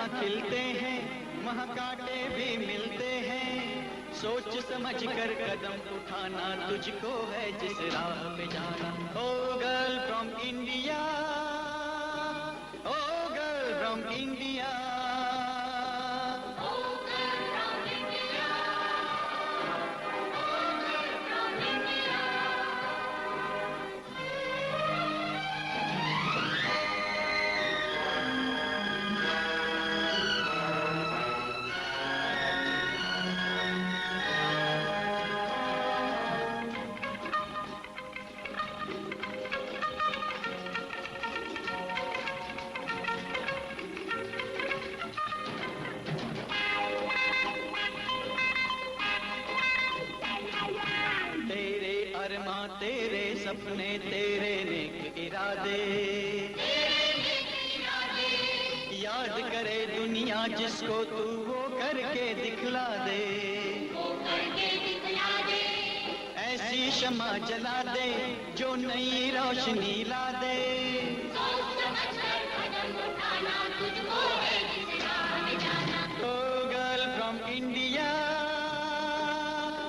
जहाँ खिलते हैं वहाँ कांटे भी मिलते हैं। सोच समझ कर कदम उठाना, तुझको है जिस राह पे जाना। ओ गर्ल फ्रॉम इंडिया, ओ गर्ल फ्रॉम इंडिया। तेरे सपने, तेरे नेक इरादे, याद करे दुनिया जिसको तू वो करके दिखला दे। ऐसी शमा जला दे जो नई रोशनी ला दे। ओ गर्ल फ्रॉम इंडिया,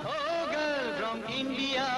ओ गर्ल फ्रॉम इंडिया।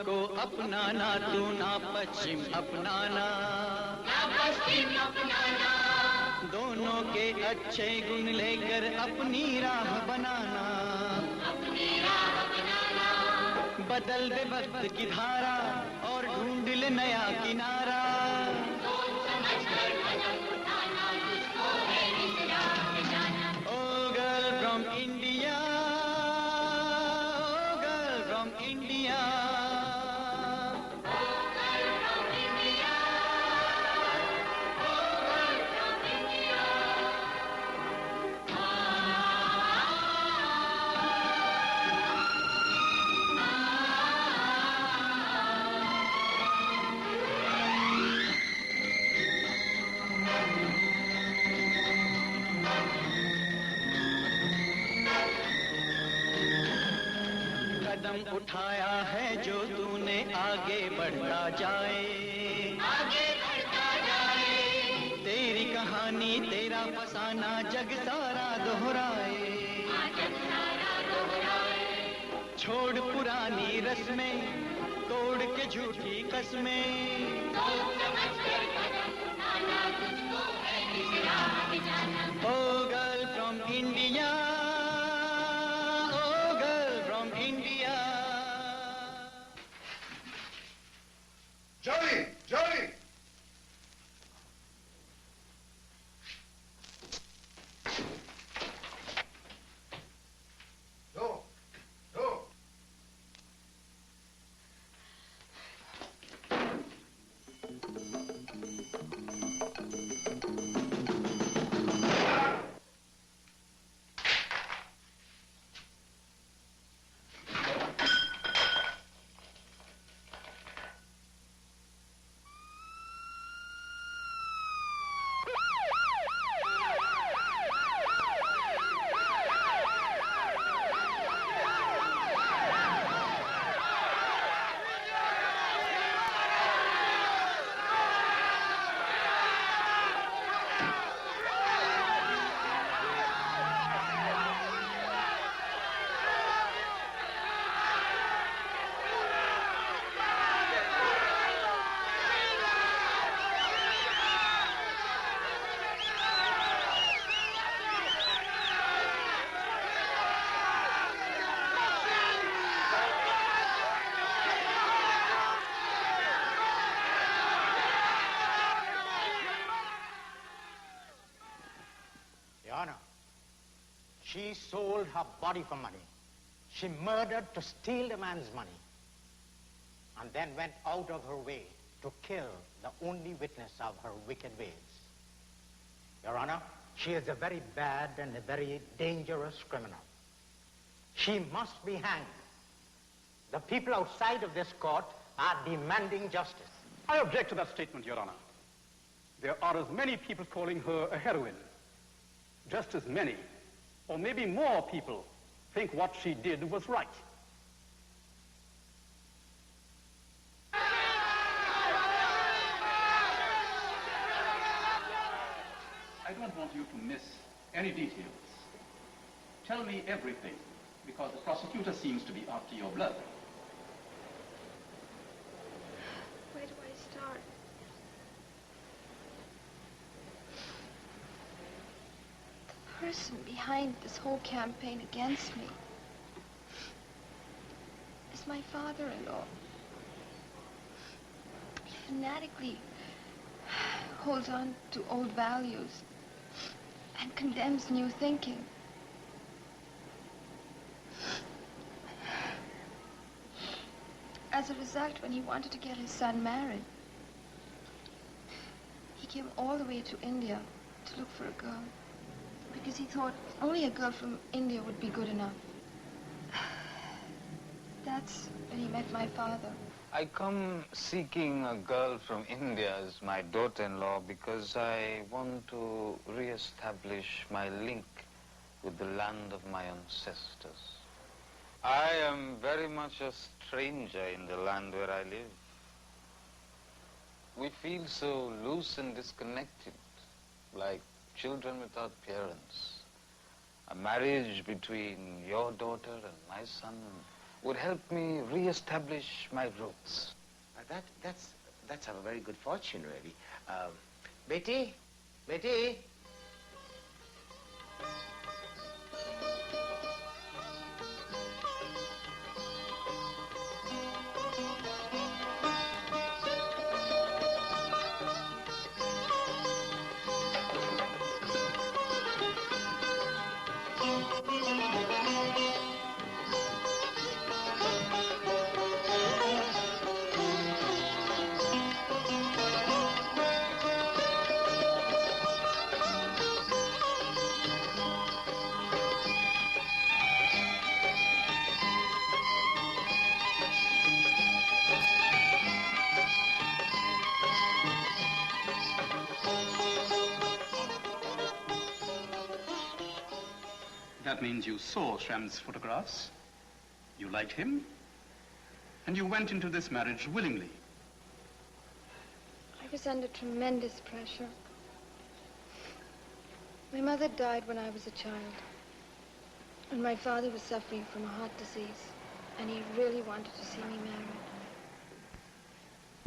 को अपनाना तू ना पश्चिम अपनाना, दोनों के अच्छे गुण लेकर अपनी राह बनाना। बदल दे वक्त की धारा और ढूंढ ले नया किनारा। ओ गर्ल फ्रॉम इंडिया, ओ गर्ल फ्रॉम इंडिया। कदम उठाया है जो तूने, आगे बढ़ता जाए, आगे बढ़ता जाए। तेरी कहानी तेरा फसाना जग सारा दोहराए। छोड़ पुरानी रस्में, तोड़ के झूठी कस्में। ओ गर्ल फ्रॉम इंडिया, ओ girl from India. Johnny! Johnny! No! No! She sold her body for money. She murdered to steal the man's money, and then went out of her way to kill the only witness of her wicked ways. Your Honor, She is a very bad and a very dangerous criminal. She must be hanged. The people outside of this court are demanding justice. I object to that statement, Your Honor. There are as many people calling her a heroine. Just as many, or maybe more people, think what she did was right. I don't want you to miss any details. Tell me everything, because the prosecutor seems to be after your blood. Where do I start? The person behind this whole campaign against me is my father-in-law. He fanatically holds on to old values and condemns new thinking. As a result, when he wanted to get his son married, he came all the way to India to look for a girl, because he thought only a girl from India would be good enough. That's when he met my father. I come seeking a girl from India as my daughter-in-law because I want to re-establish my link with the land of my ancestors. I am very much a stranger in the land where I live. We feel so loose and disconnected, like children without parents. A marriage between your daughter and my son would help me re-establish my roots. That's a very good fortune, really. Betty? Betty? That means you saw Sham's photographs, you liked him, and you went into this marriage willingly. I was under tremendous pressure. My mother died when I was a child, and my father was suffering from a heart disease, and he really wanted to see me married.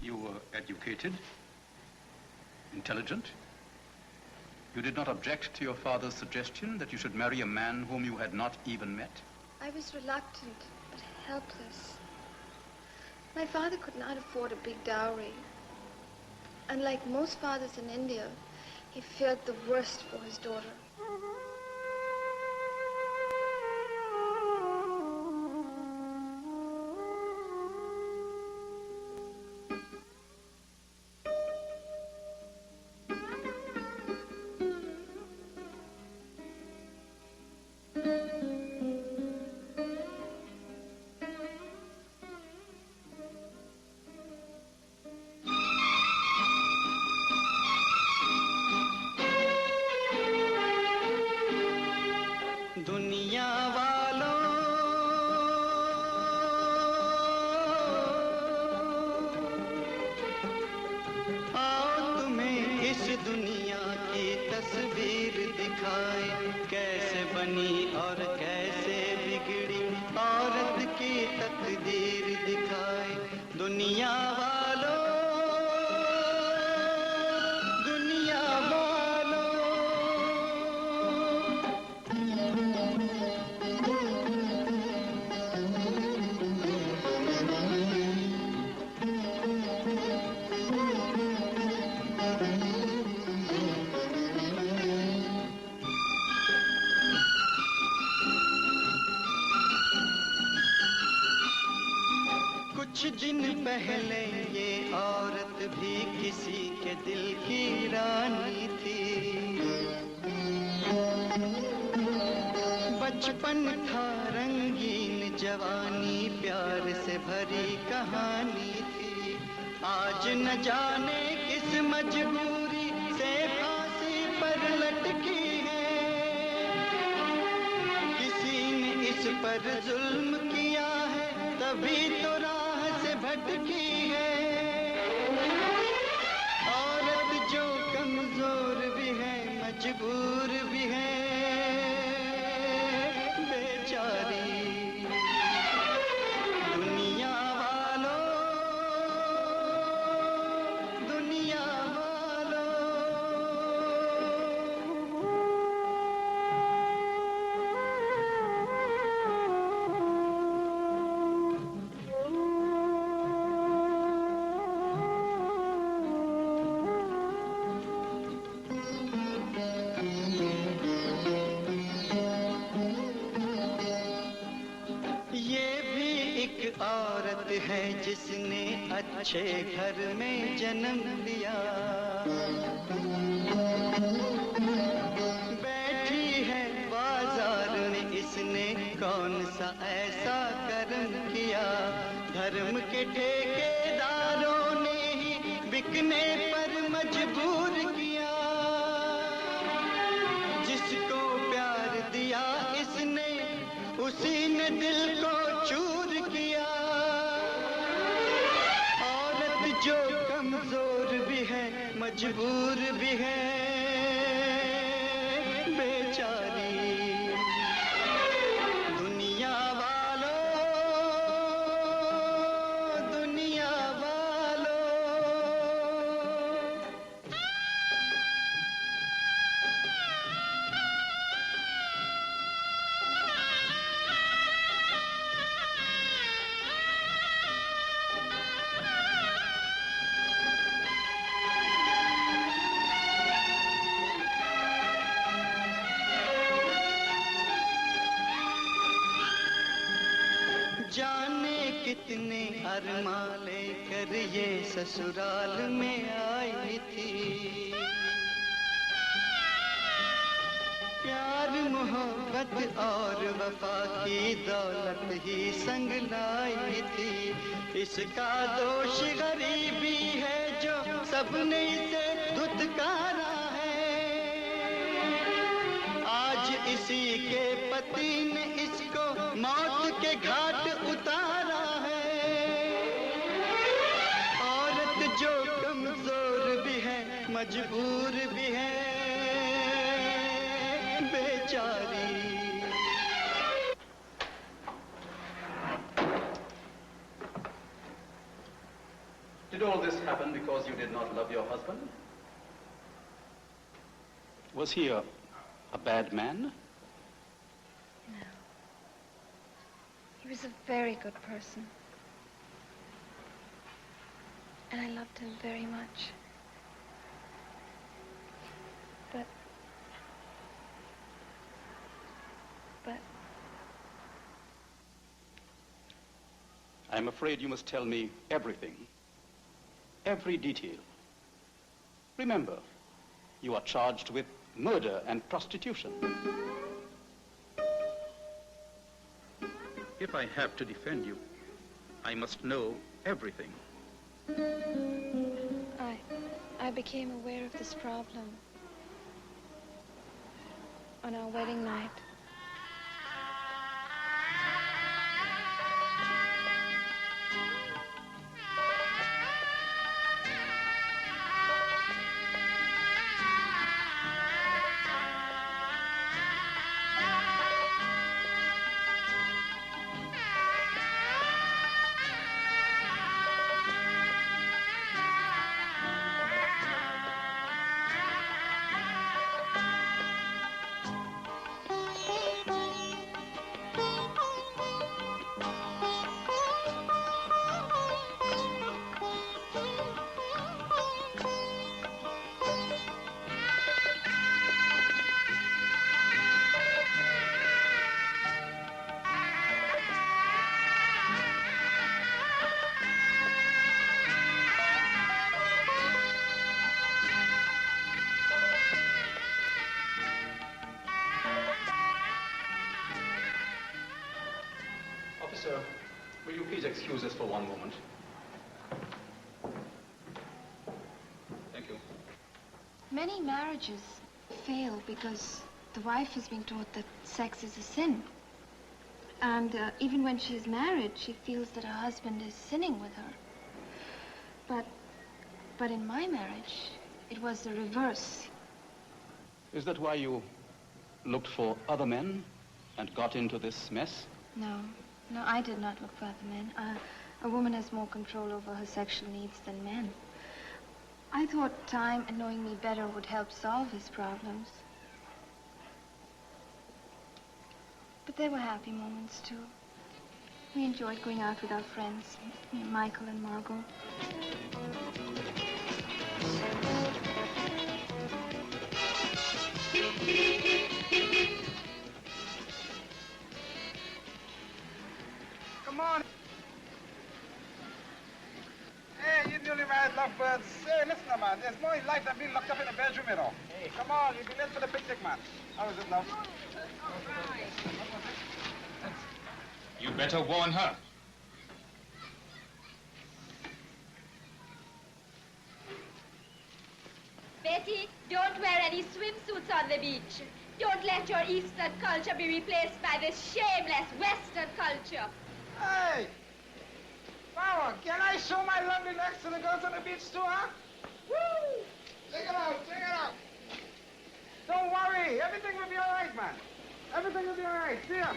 You were educated, intelligent. You did not object to your father's suggestion that you should marry a man whom you had not even met? I was reluctant, but helpless. My father could not afford a big dowry. Unlike most fathers in India, he feared the worst for his daughter. दुनिया वालों आओ तुम्हें इस दुनिया की तस्वीर दिखाए कैसे बनी और कैसे बिगड़ी औरत की तकदीर दिखाए दुनिया वालों दुनिया वालों कुछ दिन पहले ये औरत भी किसी के दिल की रानी थी बचपन था रंगीन जवानी प्यार से भरी कहानी थी, आज न जाने किस मजबूरी से फांसी पर लटकी है। किसी ने इस पर जुल्म किया है, तभी तो राह से भटकी है। औरत जो कमजोर भी है, मजबूर भी है, बेचारी। दुनिया वालों, दुनिया वालों। ये भी एक औरत है जिसने अच्छे घर में जन्म लिया, बैठी है बाजार में इसने कौन सा ऐसा कर्म किया। धर्म के ठेकेदारों ने ही बिकने पर मजबूर किया। जिसको प्यार दिया इसने, उसी ने दिल को चूर किया। औरत जो कमजोर भी है, मजबूर भी है, बेचारी। दुनिया वालों, दुनिया वालों। जाने कितने अरमां लेकर ये ससुराल में आई थी। प्यार मोहब्बत और वफा की दौलत ही संग लाई थी। इसका दोष गरीबी है जो सबने इसे धुतकारा है। आज इसी के पति ने इसको मौत के घाट उतारा है। औरत जो कमजोर भी है, मजबूर भी है, बेचारी। Did all this happen because you did not love your husband? Was he a bad man? No. He was a very good person. And I loved him very much. But I'm afraid you must tell me everything. Every detail. Remember, you are charged with murder and prostitution. If I have to defend you, I must know everything. I became aware of this problem on our wedding night. excuse us for one moment? Thank you. Many marriages fail because the wife has been taught that sex is a sin. And even when she is married, she feels that her husband is sinning with her. But in my marriage, it was the reverse. Is that why you looked for other men and got into this mess? No, I did not look for other men. A woman has more control over her sexual needs than men. I thought time and knowing me better would help solve his problems. But there were happy moments, too. We enjoyed going out with our friends, Michael and Margot. Come on. Hey, you newly married lovebirds. Hey, listen, man. There's more in life than being locked up in a bedroom, you know. Hey, come on. You'll be late for the picnic, man. How is it, love? You better warn her. Betty, don't wear any swimsuits on the beach. Don't let your Eastern culture be replaced by this shameless Western culture. Hey! Flower, can I show my lovely legs to the girls on the beach too, huh? Woo! Check it out, check it out. Don't worry, everything will be all right, man. Everything will be all right. See ya.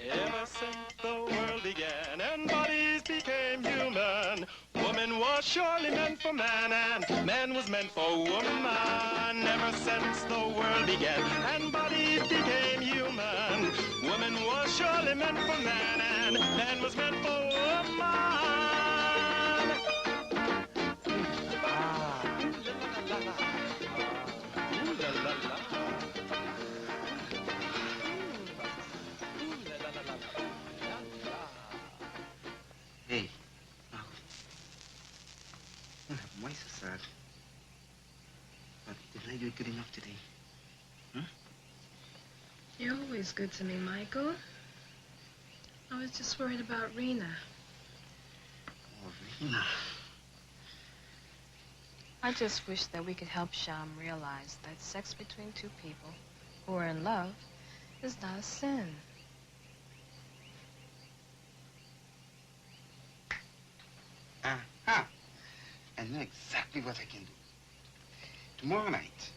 Ever since the world began and bodies became human, woman was surely meant for man and man was meant for woman. Ever since the world began and bodies became human, woman was surely meant for man and man was meant for woman. Hey, Margot. Don't have why so sad. But didn't I do it good enough today? Huh? You're always good to me, Michael. I was just worried about Rena. Oh, Rena. I just wish that we could help Sham realize that sex between two people who are in love is not a sin. Aha! I know exactly what I can do. Tomorrow night,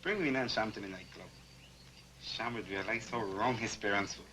bring Rena and Sham to the nightclub. Sham would realize how wrong his parents were.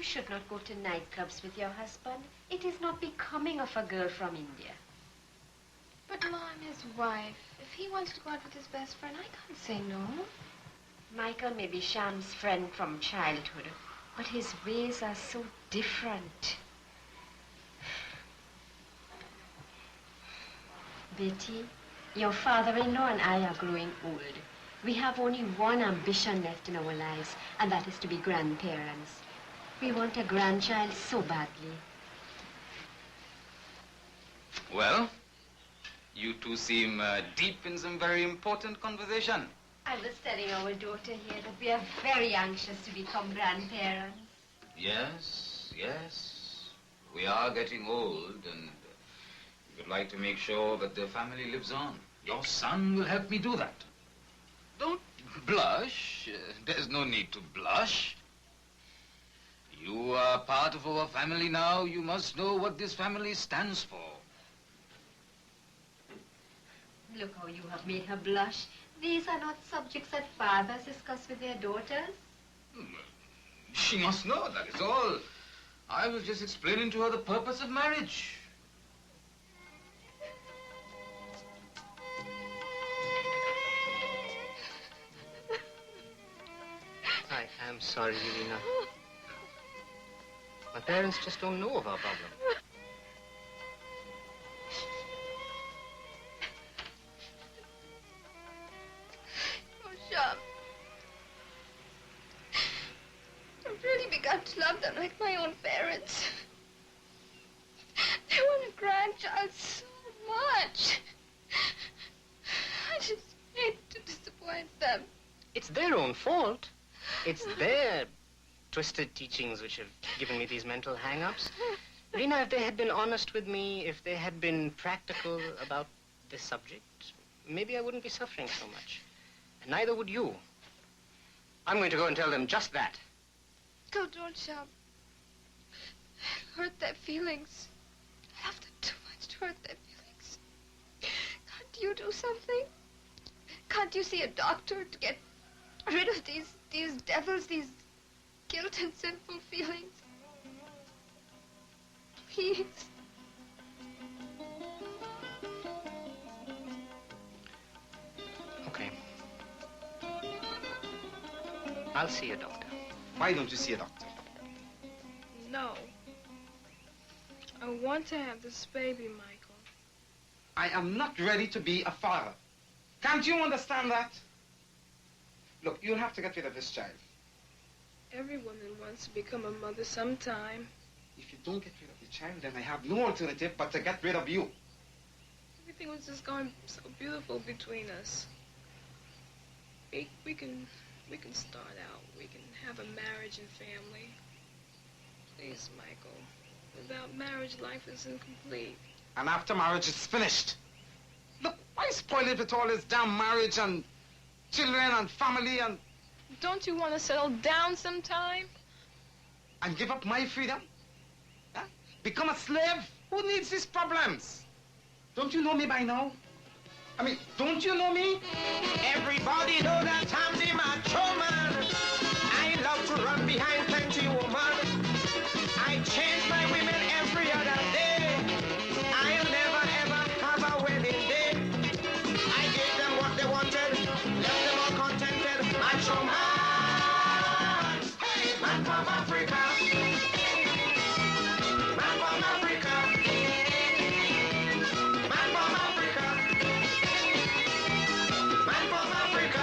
should not go to nightclubs with your husband. It is not becoming of a girl from India. But Ma, I'm his wife. If he wants to go out with his best friend, I can't say no. Michael may be Sham's friend from childhood, but his ways are so different. Betty, your father-in-law and I are growing old. We have only one ambition left in our lives, and that is to be grandparents. We want a grandchild so badly. Well, you two seem deep in some very important conversation. I was telling our daughter here that we are very anxious to become grandparents. Yes, yes. We are getting old, and we would like to make sure that the family lives on. Your son will help me do that. Don't blush. There's no need to blush. You are part of our family now. You must know what this family stands for. Look how you have made her blush. These are not subjects that fathers discuss with their daughters. She must know, that is all. I was just explaining to her the purpose of marriage. I am sorry, Irina. My parents just don't know of our problem. Oh, Sham. I've really begun to love them like my own parents. They want a grandchild so much. I just hate to disappoint them. It's their own fault. It's their twisted teachings which have given me these mental hang-ups. Rena, if they had been honest with me, if they had been practical about this subject, maybe I wouldn't be suffering so much. And neither would you. I'm going to go and tell them just that. Go, don't, Sham. Hurt their feelings. I love them too much to hurt their feelings. Can't you do something? Can't you see a doctor to get rid of these devils, these guilt and sinful feelings? Please. Okay. I'll see a doctor. Why don't you see a doctor? No. I want to have this baby, Michael. I am not ready to be a father. Can't you understand that? Look, you'll have to get rid of this child. Every woman wants to become a mother sometime. If you don't get rid of the child, then I have no alternative but to get rid of you. Everything was just going so beautiful between us. We can start out. We can have a marriage and family. Please, Michael. Without marriage, life is incomplete. And after marriage, it's finished. Look, why spoil it with all this damn marriage and children and family and... Don't you want to settle down sometime? And give up my freedom? Huh? Become a slave? Who needs these problems? Don't you know me by now? I mean, don't you know me? Everybody know that I'm the macho man. I love to run behind plenty woman. I change my women every other day. I'll never ever have a wedding day. I gave them what they wanted, left them all contented. Macho man, hey, man from Africa, man from Africa, man from Africa, man from Africa.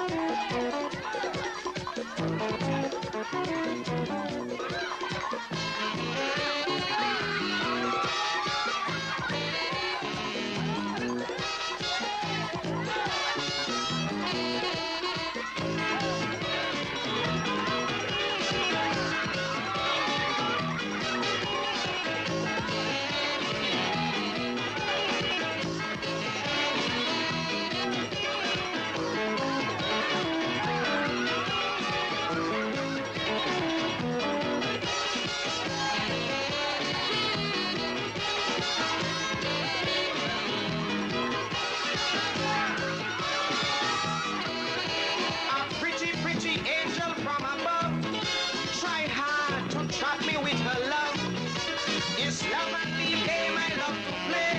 A pretty, pretty angel from above tried hard to trap me with her love. This love and leave game I love to play.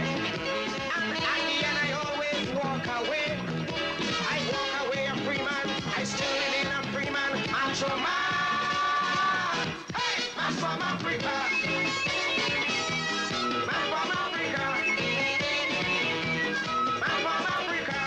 And at the end I always walk away. I walk away a free man. I still remain a free man. Macho man. Hey, man from Africa. Man from Africa. Man from Africa. Man from Africa.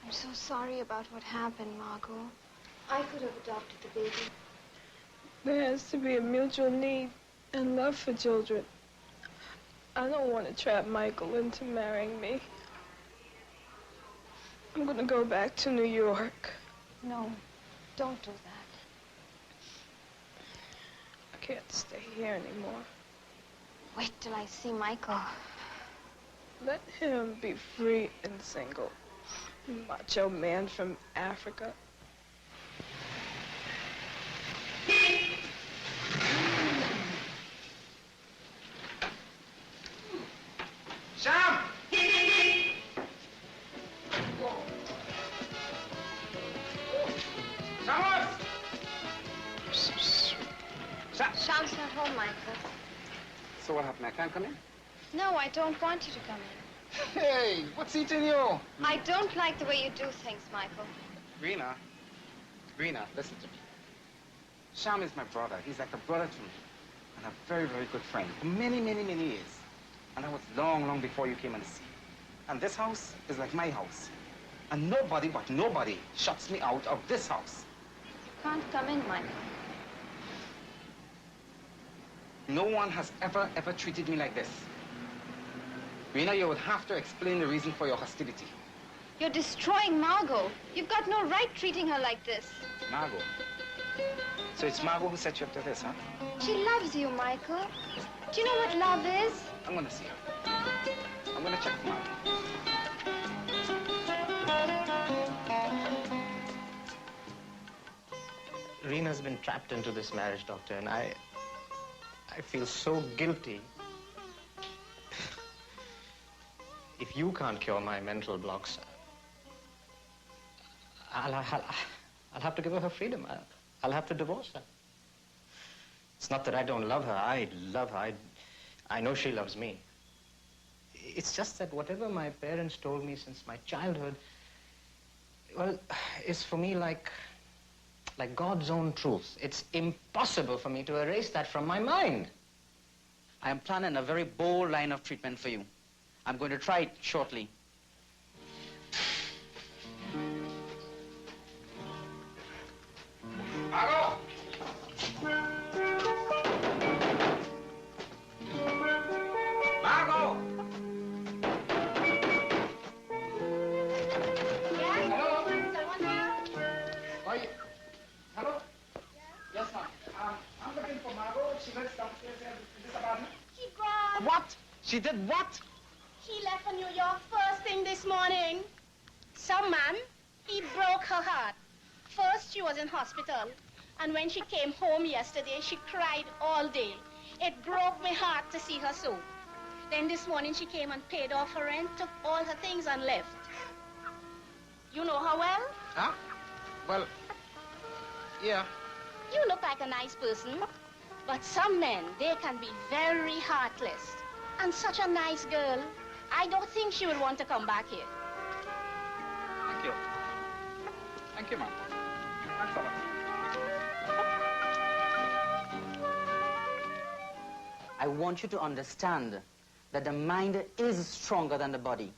I'm so sorry about what happened, Margot. I could have adopted the baby. There has to be a mutual need and love for children. I don't want to trap Michael into marrying me. I'm going to go back to New York. No, don't do that. I can't stay here anymore. Wait till I see Michael. Let him be free and single. Macho man from Africa. Sam! Samos! Sham's not home, Michael. So what happened? I can't come in? No, I don't want you to come in. Hey, what's eating you? I don't like the way you do things, Michael. Rena, listen to me. Sham is my brother. He's like a brother to me. And a very, very good friend for many, many, many years. And that was long, long before you came on the scene. And this house is like my house. And nobody but nobody shuts me out of this house. You can't come in, Michael. No one has ever, ever treated me like this. Rena, you would have to explain the reason for your hostility. You're destroying Margot. You've got no right treating her like this. Margot. So it's Margot who set you up to this, huh? She loves you, Michael. Do you know what love is? I'm gonna see her. I'm gonna check Margot. Rena's been trapped into this marriage, Doctor, and I feel so guilty. If you can't cure my mental blocks, I'll have to give her freedom. I'll have to divorce her. It's not that I don't love her. I love her. I know she loves me. It's just that whatever my parents told me since my childhood, well, is for me like God's own truth. It's impossible for me to erase that from my mind. I am planning a very bold line of treatment for you. I'm going to try it shortly. Margot! Margot! Yes? Hello? Someone there? Hello? Yes, ma'am. I'm looking for Margot. She lives downstairs in this apartment. She gone. What? She did what? He left for New York first thing this morning. Some man, he broke her heart. First, she was in hospital. And when she came home yesterday, she cried all day. It broke my heart to see her so. Then this morning, she came and paid off her rent, took all her things and left. You know her well? Huh? Well, yeah. You look like a nice person. But some men, they can be very heartless. And such a nice girl. I don't think she would want to come back here. Thank you. Thank you, ma'am. Thanks a lot. I want you to understand that the mind is stronger than the body.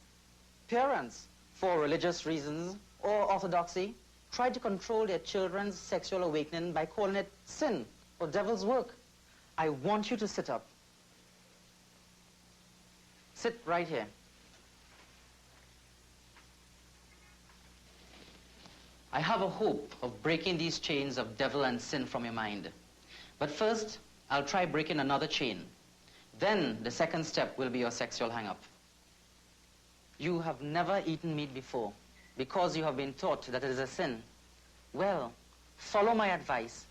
Parents, for religious reasons or orthodoxy, try to control their children's sexual awakening by calling it sin or devil's work. I want you to sit up. Sit right here. I have a hope of breaking these chains of devil and sin from your mind. But first, I'll try breaking another chain. Then the second step will be your sexual hang-up. You have never eaten meat before because you have been taught that it is a sin. Well, follow my advice.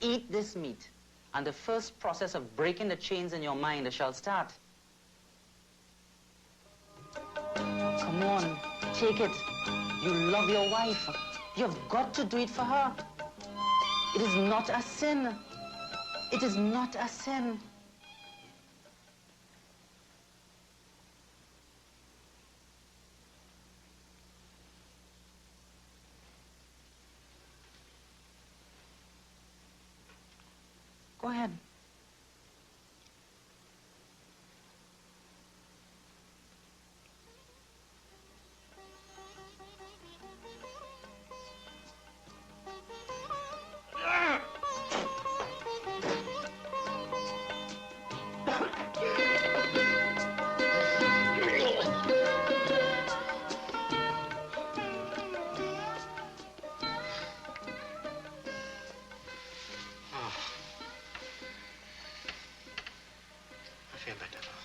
Eat this meat, and the first process of breaking the chains in your mind shall start. Come on, take it. You love your wife. You've got to do it for her. It is not a sin. It is not a sin. Go ahead. I feel better now.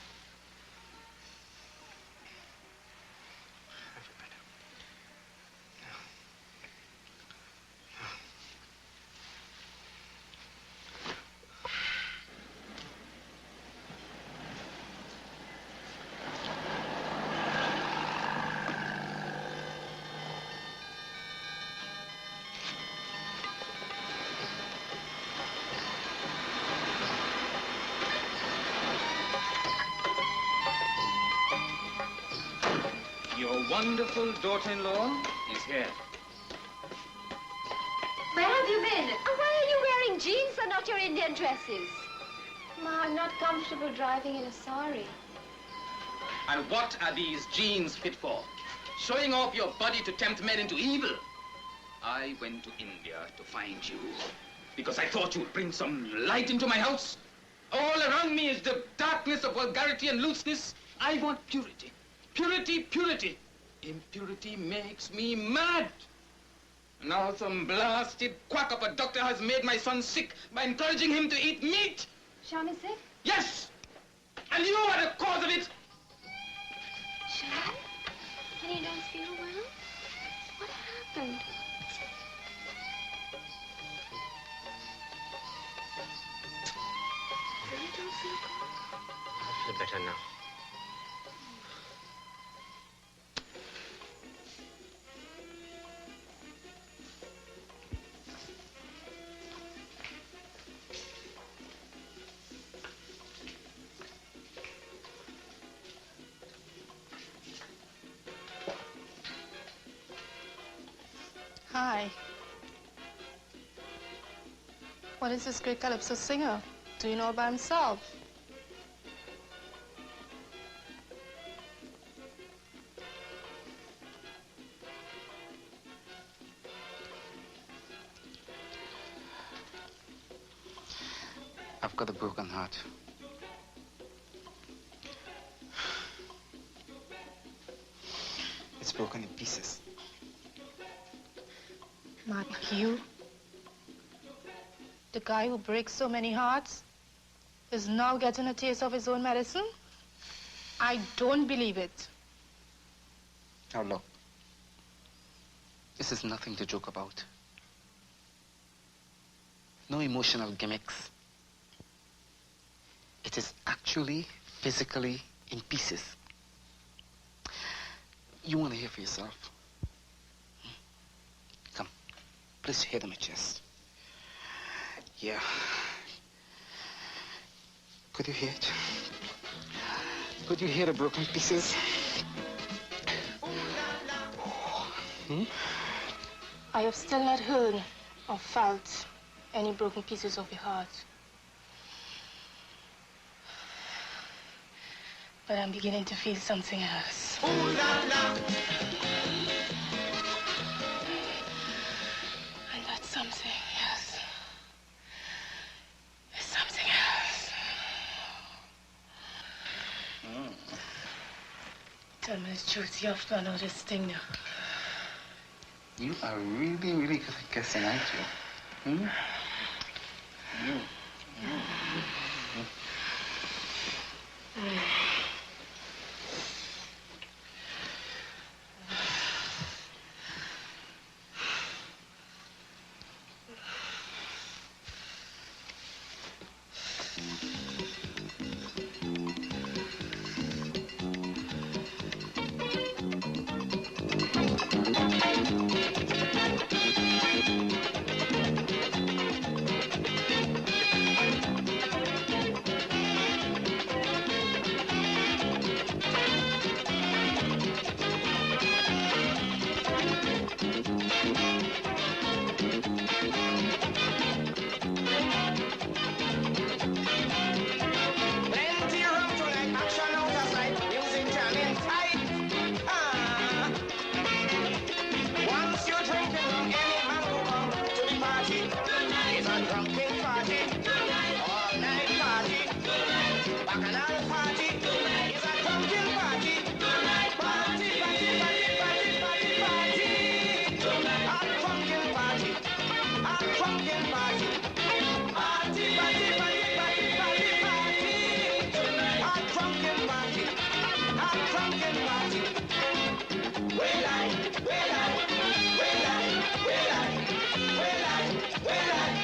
I feel better. Your wonderful daughter-in-law is here. Where have you been? And why are you wearing jeans and not your Indian dresses? Ma, I'm not comfortable driving in a sari. And what are these jeans fit for? Showing off your body to tempt men into evil. I went to India to find you because I thought you would bring some light into my house. All around me is the darkness of vulgarity and looseness. I want purity. Purity, purity. Impurity makes me mad. Now some blasted quack of a doctor has made my son sick by encouraging him to eat meat. Sham is sick? Yes! And you are the cause of it! Sham? And you don't feel well? What happened? Really don't feel good? I feel better now. Hi. What is this great calypso singer? Do you know about himself? I've got a broken heart. It's broken in pieces. Mark, you? The guy who breaks so many hearts is now getting a taste of his own medicine? I don't believe it. Now look, this is nothing to joke about. No emotional gimmicks. It is actually, physically in pieces. You want to hear for yourself? Come, place your head on my chest. Yeah. Could you hear it? Could you hear the broken pieces? I have still not heard or felt any broken pieces of your heart. But I'm beginning to feel something else. And that something else is something else. Tell me the truth, you've gone out this thing now. You are really, really good at guessing, aren't you? Plenty rum tonight, action out of sight, music jamming tight. Once you're drinking rum, any man who come to the party. It's a drunken party, all night party, bacchanal party. It's a drunken party, party, party, party, party, party, party. A drunken party, a drunken party, party, party, party, party, party, party. A drunken party, a drunken party. Well, I, well, I, well, I, well, I, well, I, well, I,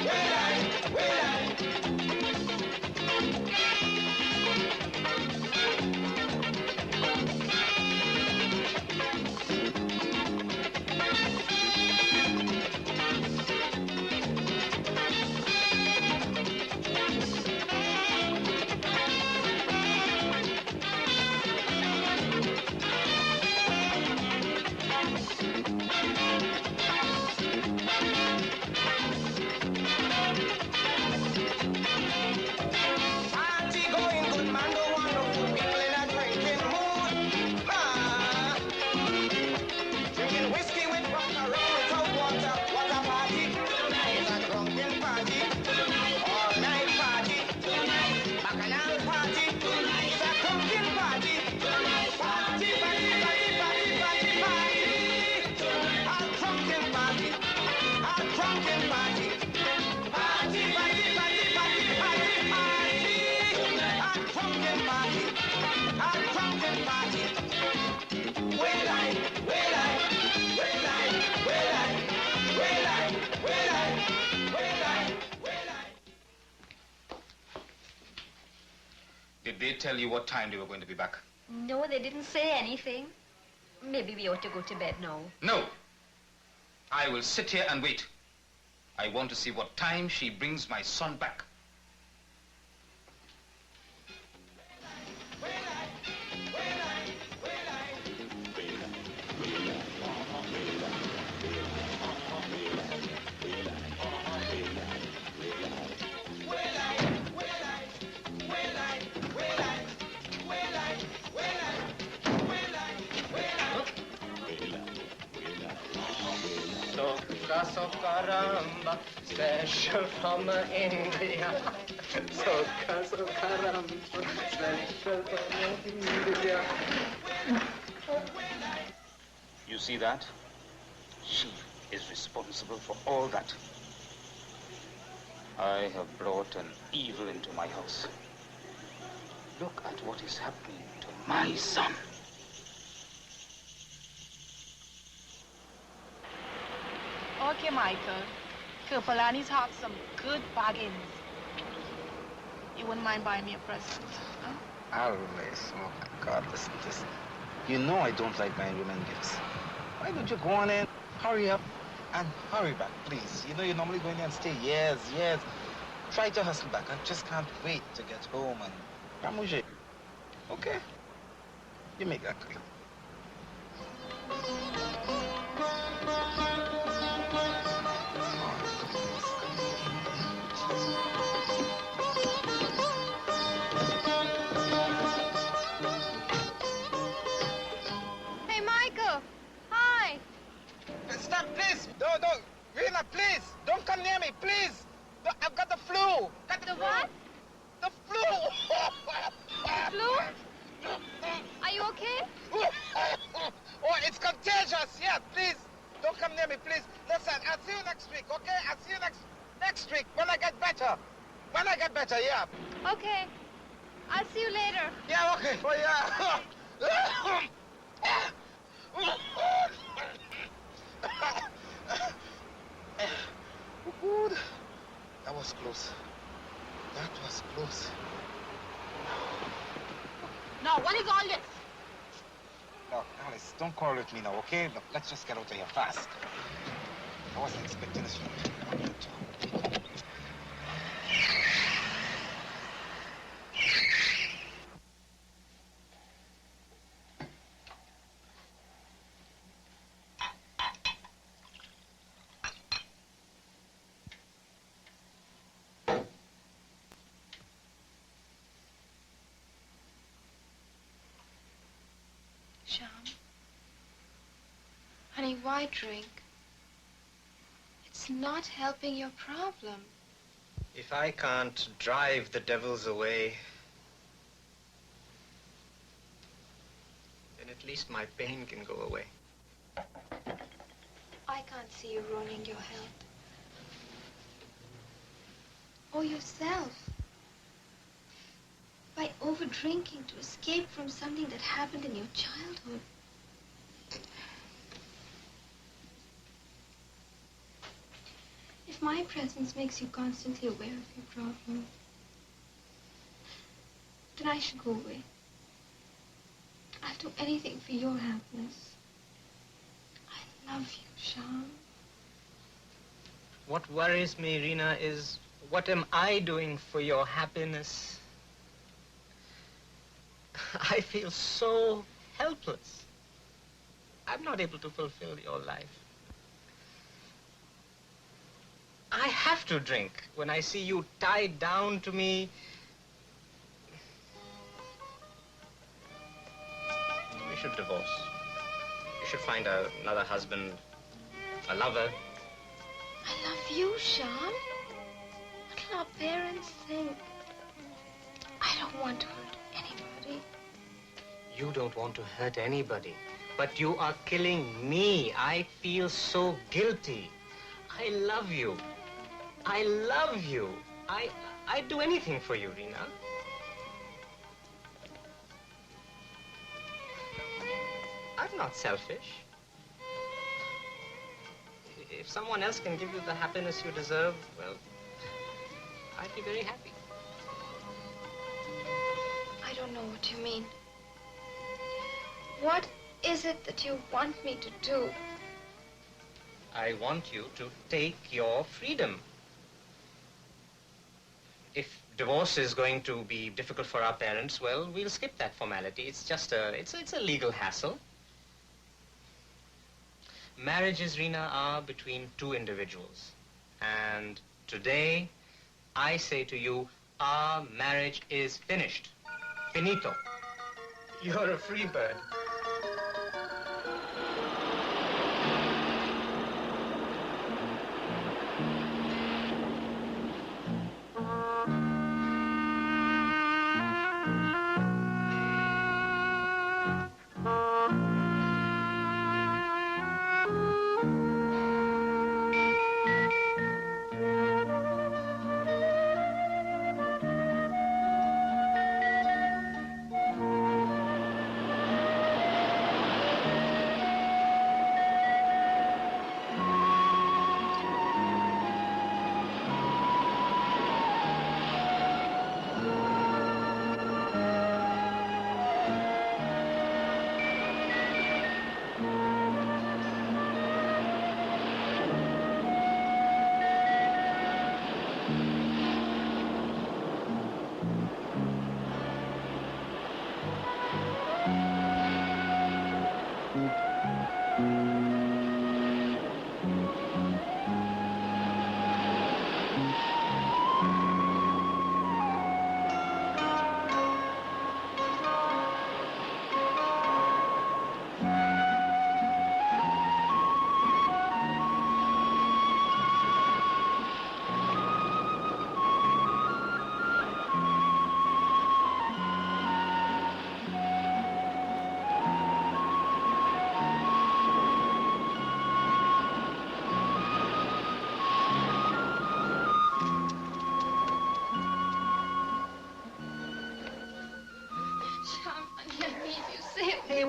well, I, well, I. Party going good, man, don't want no food. People in a drinking mood. Drinking whiskey with vodka, rum without water. What a party. It's a drunken party. All night party. Bacchanal party. It's a drunken party. Party, party, party, party, party, party. A drunken party. A drunken party. Party, party, party, party, party, party. A drunken party. A drunken party. Well, I, well, I, well, I, well, I, well, I, well, I, well, I, well, I. Did they tell you what time they were going to be back? No, they didn't say anything. Maybe we ought to go to bed now. No. I will sit here and wait. I want to see what time she brings my son back. Socaramba, special from India. Socaramba, special from India. You see that? She is responsible for all that. I have brought an evil into my house. Look at what is happening to my son. Okay, Michael. Kirpalani's have some good bargains. You wouldn't mind buying me a present, huh? Always. Oh my God, listen. You know I don't like buying women gifts. Why don't you go on in, hurry up, and hurry back, please? You know you're normally going there and stay years. Try to hustle back. I just can't wait to get home and ramouche. Okay? You make that clear. Hey, Michael. Hi. Stop, please. Don't. Rena, please. Don't come near me, please. I've got the flu. The what? The flu. Flu? Are you okay? Oh, it's contagious. Yeah, please. Don't come near me, please. Listen, I'll see you next week, okay? I'll see you next week when I get better. When I get better, yeah. Okay. I'll see you later. Yeah, okay. Oh, yeah. Oh, good. That was close. That was close. Now, what is all this? Look, Alice, don't quarrel with me now, okay? Look, let's just get out of here fast. I wasn't expecting this from you. Sham. Honey, why drink? It's not helping your problem. If I can't drive the devils away, then at least my pain can go away. I can't see you ruining your health. Or yourself. By over-drinking to escape from something that happened in your childhood. If my presence makes you constantly aware of your problem, then I should go away. I'll do anything for your happiness. I love you, Sham. What worries me, Rena, is what am I doing for your happiness? I feel so helpless. I'm not able to fulfill your life. I have to drink when I see you tied down to me. We should divorce. You should find another husband, a lover. I love you, Sham. What will our parents think? I don't want to hurt anybody. You don't want to hurt anybody, but you are killing me. I feel so guilty. I love you. I love you. I'd do anything for you, Rena. I'm not selfish. If someone else can give you the happiness you deserve, well, I'd be very happy. I don't know what you mean. What is it that you want me to do? I want you to take your freedom. If divorce is going to be difficult for our parents, well, we'll skip that formality. It's just it's a legal hassle. Marriages, Rena, are between two individuals. And today, I say to you, our marriage is finished. Finito. You're a free bird.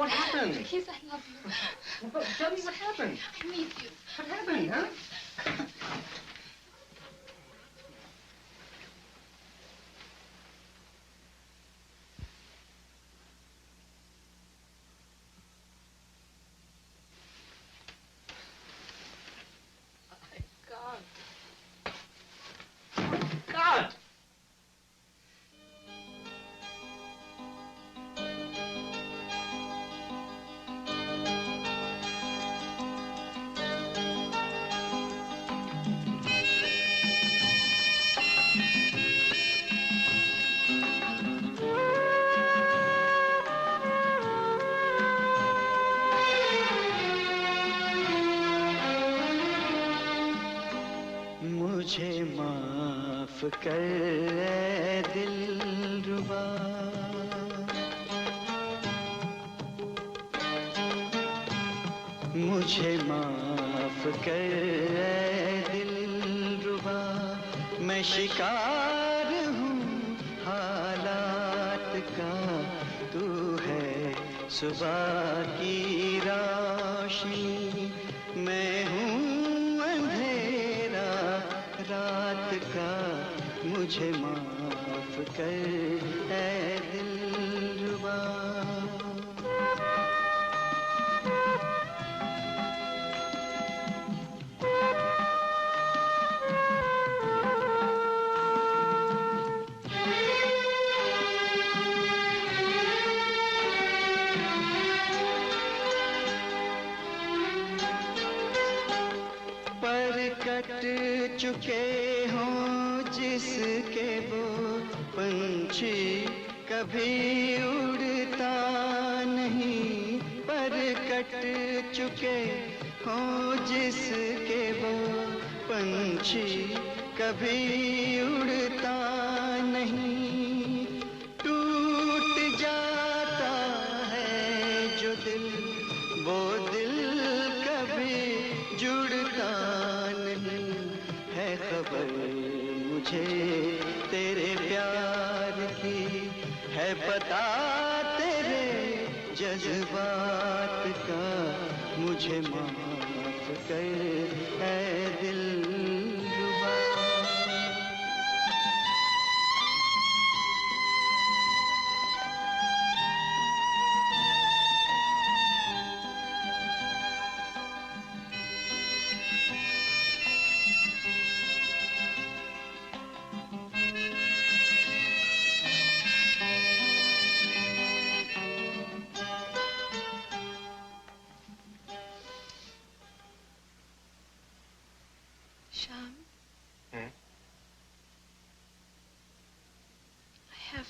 what happened? Please, I love you. Well, tell me what happened. I need you. What happened, huh? God! मुझे माफ कर ए दिलरुबा, मुझे माफ कर ए दिलरुबा, मैं शिकार हूँ हालात का, तू है सुबह की रोशनी, मैं हूँ अंधेरा रात का, मुझे माफ कर ए दिलरुबा। पर कट चुके हों जिसके वो पंछी कभी उड़ता नहीं, पर कट चुके हों जिसके वो पंछी कभी उड़ता नहीं, टूट जाता है जो दिल, वो दिल कभी जुड़ता नहीं, है खबर मुझे तेरे प्यार की, है पता तेरे जज्बात का, मुझे माफ कर ऐ दिलरुबा। Sham, Hmm? I have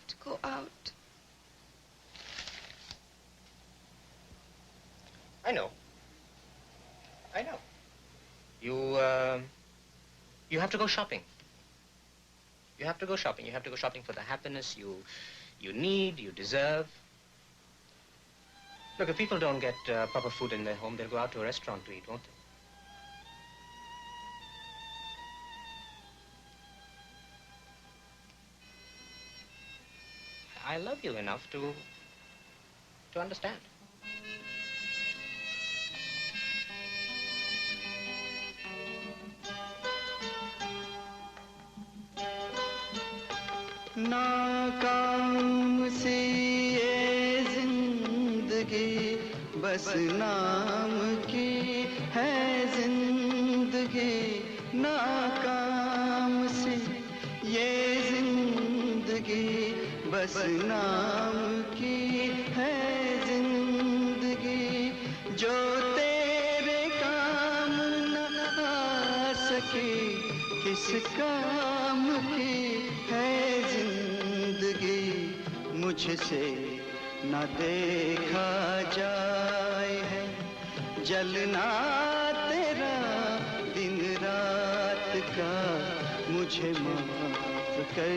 to go out. I know. You have to go shopping. You have to go shopping. You have to go shopping for the happiness you need, you deserve. Look, if people don't get proper food in their home, they'll go out to a restaurant to eat, won't they? I love you enough to understand. नाकाम सी ये जिंदगी, बस नाम की है जिंदगी, नाकाम सी ये जिंदगी, बस नाम की है जिंदगी, जो तेरे काम न आ सकी, किस काम की है जिंदगी, मुझसे न देखा जाए है जलना तेरा दिन रात का, मुझे माफ कर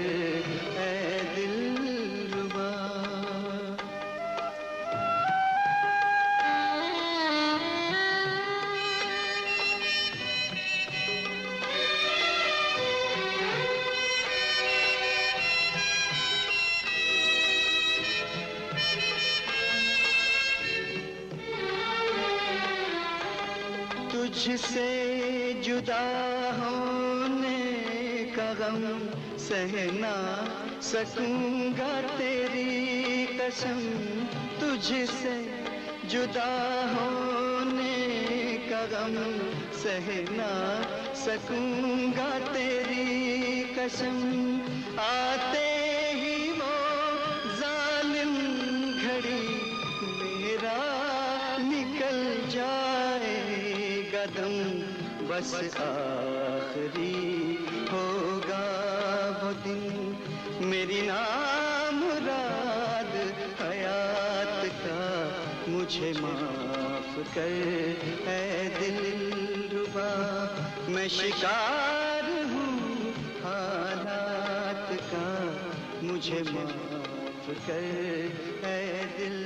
ऐ दिलरुबा। तुझसे जुदा होने का गम सह ना सकूंगा तेरी कसम, तुझसे जुदा होने का गम सह ना सकूंगा तेरी कसम। आते ही वो जालिम घड़ी मेरा निकल जाएगा दम, बस आखिरी होगा वो दिन, मेरी नामुराद हयात का मुझे माफ कर ऐ दिलरुबा। मैं शिकार हूँ हालात का, मुझे माफ कर ऐ दिल।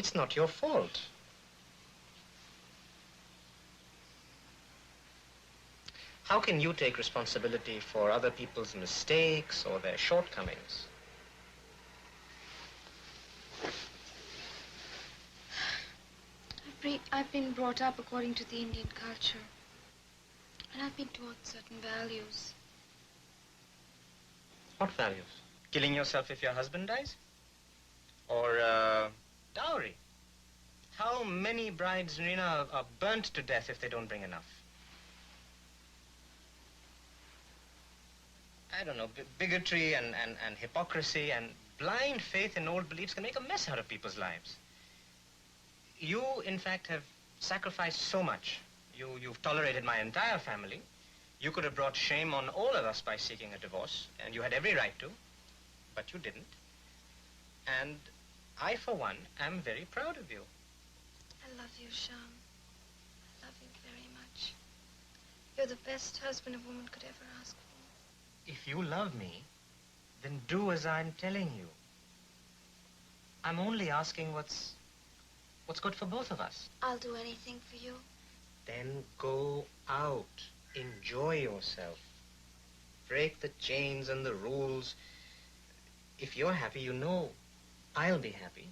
It's not your fault. How can you take responsibility for other people's mistakes or their shortcomings? I've been brought up according to the Indian culture. And I've been taught certain values. What values? Killing yourself if your husband dies? Or dowry? How many brides, Rina, are burnt to death if they don't bring enough? I don't know, bigotry and hypocrisy and blind faith in old beliefs can make a mess out of people's lives. You, in fact, have sacrificed so much. You've tolerated my entire family. You could have brought shame on all of us by seeking a divorce, and you had every right to, but you didn't. And I, for one, am very proud of you. I love you, Sham. I love you very much. You're the best husband a woman could ever ask for. If you love me, then do as I'm telling you. I'm only asking what's good for both of us. I'll do anything for you. Then go out. Enjoy yourself. Break the chains and the rules. If you're happy, you know I'll be happy.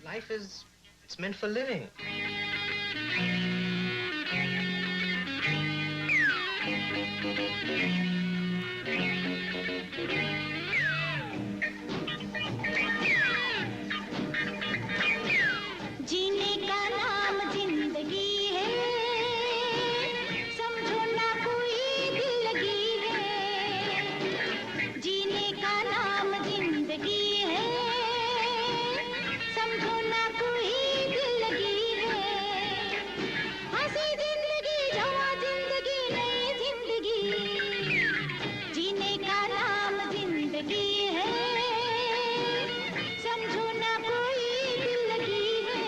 Life it's meant for living. जीने का नाम जिंदगी है, समझो ना कोई दिल लगी है। जीने का नाम जिंदगी है, समझो ना कोई दिल लगी है। हंसी जिंदगी, जवा जिंदगी, नई जिंदगी। जीने का नाम जिंदगी है, समझो ना कोई दिल लगी है।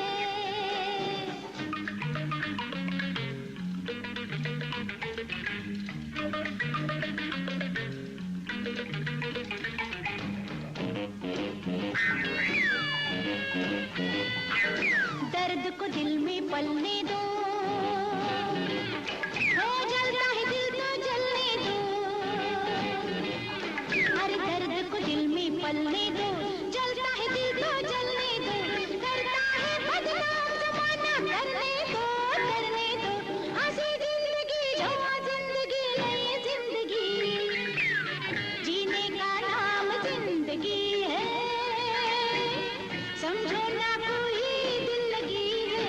दर्द को दिल में पलने दो, हो जलता है दिल तो जलने दो। अरे दर्द को दिल में पलने दो, जलता है दिल तो जलने दो। करता है बदनाम जमाना, करने दो, करने दो। हंसी जिंदगी, जवा जिंदगी, नई जिंदगी। जीने का नाम जिंदगी है, समझो ना कोई दिल लगी है।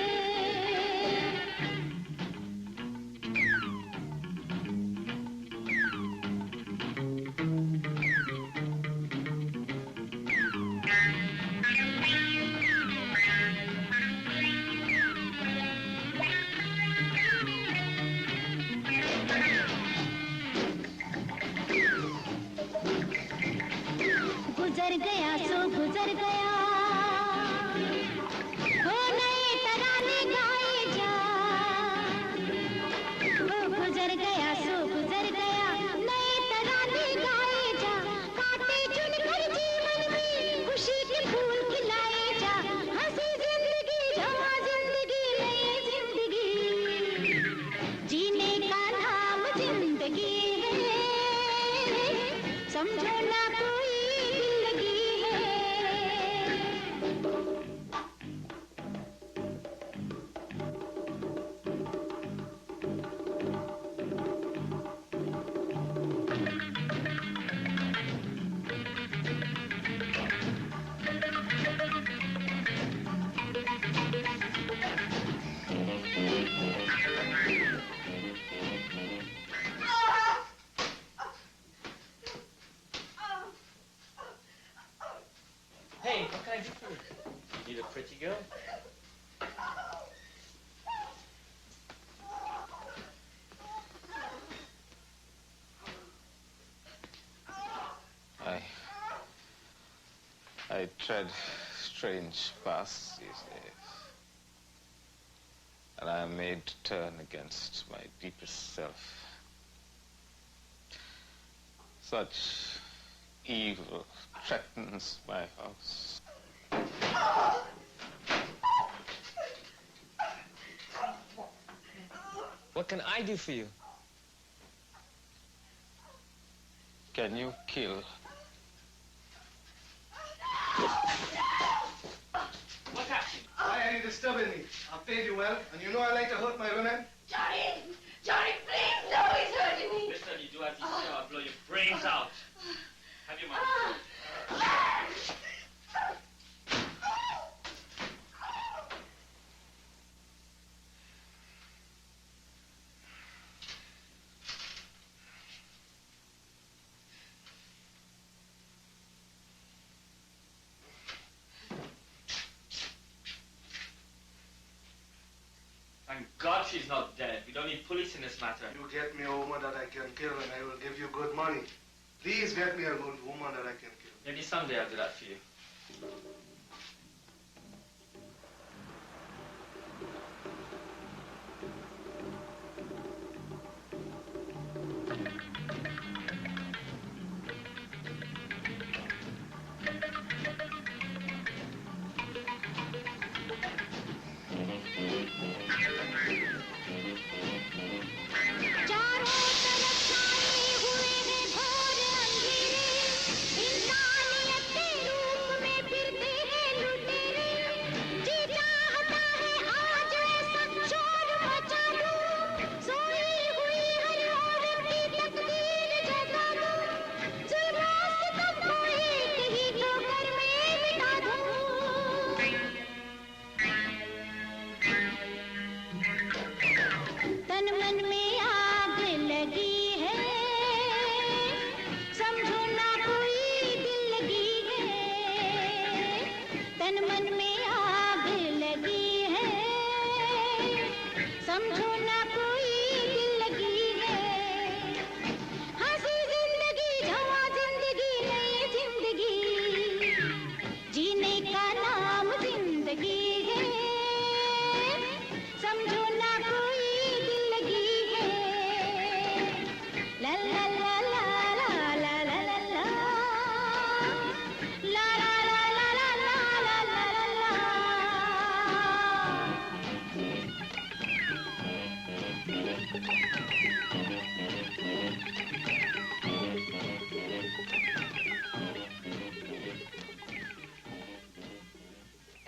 I tread strange paths these days, and I am made to turn against my deepest self. Such evil threatens my house. What can I do for you? Can you kill? What's happening? Why are you disturbing me? I've paid you well, and you know I like to hurt my women. Johnny! Johnny, please! No, he's hurting me! Mister, you do as you say, I'll blow your brains out. Have your money. Thank God she's not dead. We don't need police in this matter. You get me a woman that I can kill, and I will give you good money. Please get me a good woman that I can kill. Maybe someday I'll do that for you.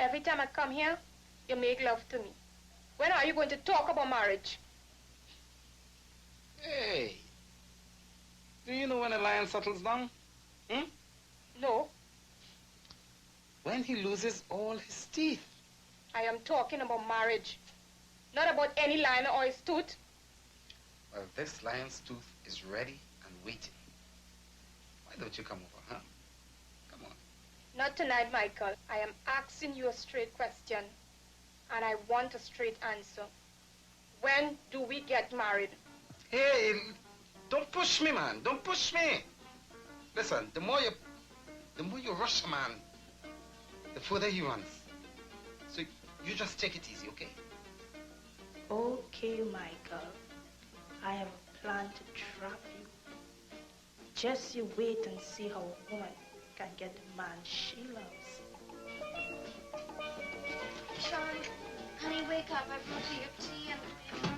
Every time I come here, you make love to me. When are you going to talk about marriage? Hey, do you know when a lion settles down? Hmm? No, When he loses all his teeth. I am talking about marriage. Not about any lion or his tooth. Well, this lion's tooth is ready and waiting. Why don't you come over, huh? Come on. Not tonight, Michael. I am asking you a straight question. And I want a straight answer. When do we get married? Hey, don't push me, man. Don't push me. Listen, the more you rush a man, the further he runs. So you just take it easy, okay? Okay, Michael. I have a plan to trap you. Just you wait and see how a woman can get the man she loves. Sean, honey, wake up. I brought you your tea and the paper.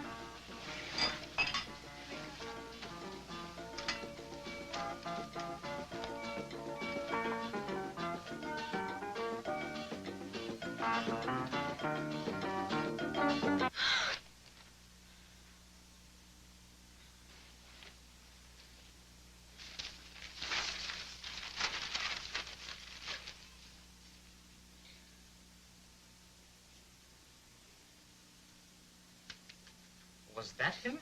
Was that him?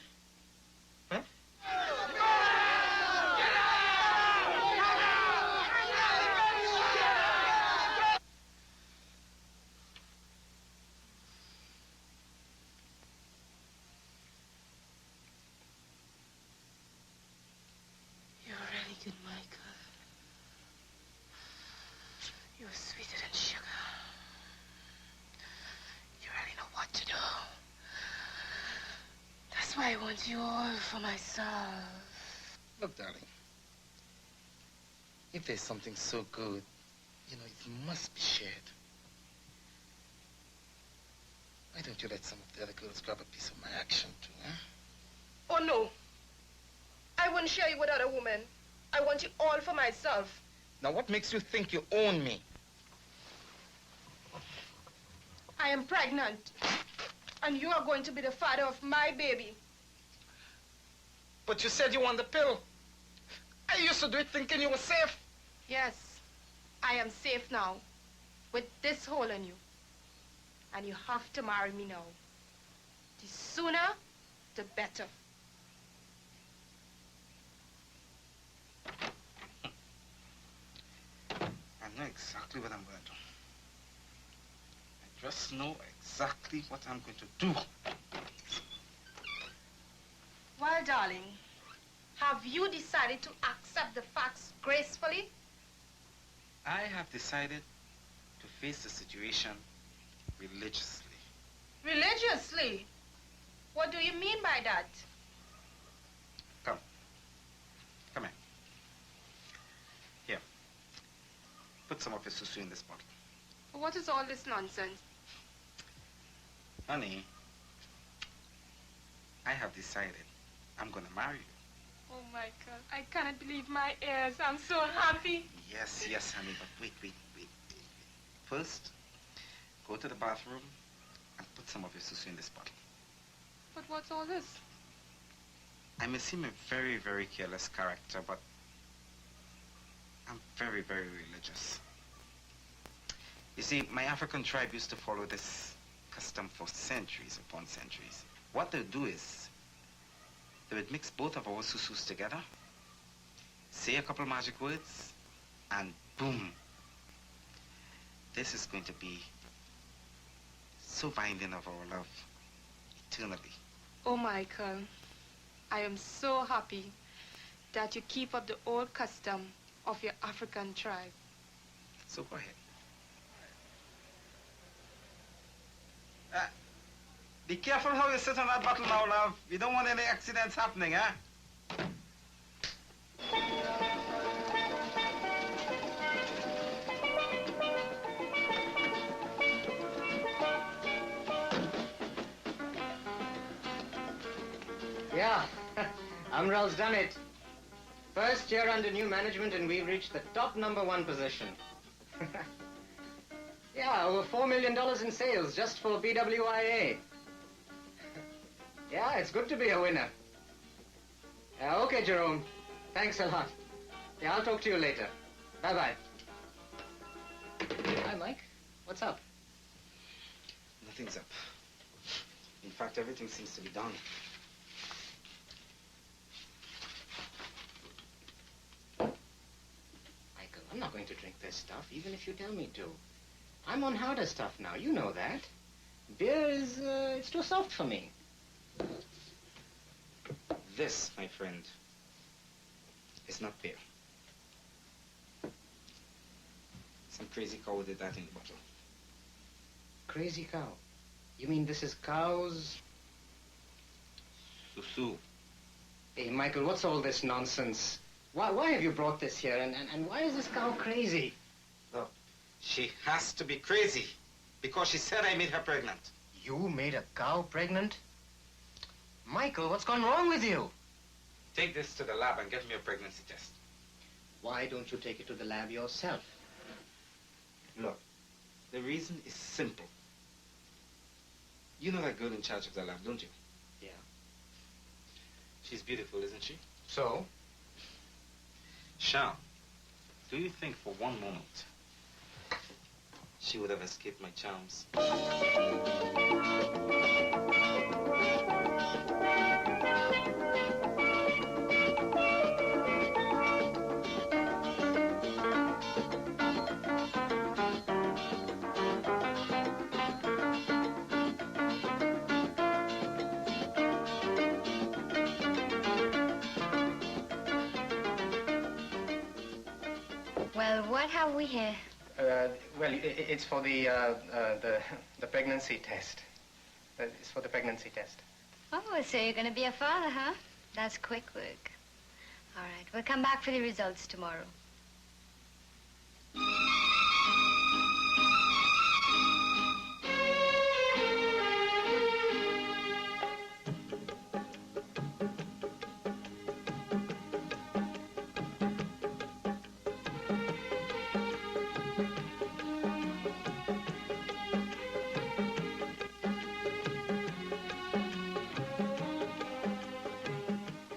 Huh? You're really good, Michael. You're want you all for myself. Look, darling. If there's something so good, you know, it must be shared. Why don't you let some of the other girls grab a piece of my action, too, huh? Oh, no. I wouldn't share you with other women. I want you all for myself. Now, what makes you think you own me? I am pregnant. And you are going to be the father of my baby. But you said you want the pill. I used to do it thinking you were safe. Yes, I am safe now. With this hole in you. And you have to marry me now. The sooner, the better. I know exactly what I'm going to do. I just know exactly what I'm going to do. Well, darling, have you decided to accept the facts gracefully? I have decided to face the situation religiously. Religiously? What do you mean by that? Come. Come here. Here. Put some of your susu in this bottle. What is all this nonsense? Honey, I have decided I'm going to marry you. Oh, my God. I cannot believe my ears. I'm so happy. Yes, yes, honey, but wait. First, go to the bathroom and put some of your susu in this bottle. But what's all this? I may seem a very, very careless character, but I'm very, very religious. You see, my African tribe used to follow this custom for centuries upon centuries. What they'll do is, they would mix both of our susus together, say a couple magic words, and boom. This is going to be so binding of our love eternally. Oh, Michael, I am so happy that you keep up the old custom of your African tribe. So go ahead. Be careful how you sit on that bottle now, love. We don't want any accidents happening, huh? Yeah, Amral's done it. First year under new management and we've reached the top #1 position. Yeah, over $4 million in sales just for BWIA. Yeah, it's good to be a winner. Okay, Jerome. Thanks a lot. Yeah, I'll talk to you later. Bye-bye. Hi, Mike. What's up? Nothing's up. In fact, everything seems to be done. Michael, I'm not going to drink this stuff, even if you tell me to. I'm on harder stuff now. You know that. Beer is, it's too soft for me. This, my friend, is not beer. Some crazy cow did that in the bottle. Crazy cow? You mean this is cow's? Susu. Hey, Michael, what's all this nonsense? Why have you brought this here, and why is this cow crazy? Look, she has to be crazy because she said I made her pregnant. You made a cow pregnant? Michael, what's gone wrong with you? Take this to the lab and get me a pregnancy test. Why don't you take it to the lab yourself? Look, the reason is simple. You know that girl in charge of the lab, don't you? Yeah. She's beautiful, isn't she? So? Sean, do you think for one moment she would have escaped my charms? Well, what have we here? Well, it's for the pregnancy test. It's for the pregnancy test. Oh, so you're going to be a father, huh? That's quick work. All right, we'll come back for the results tomorrow.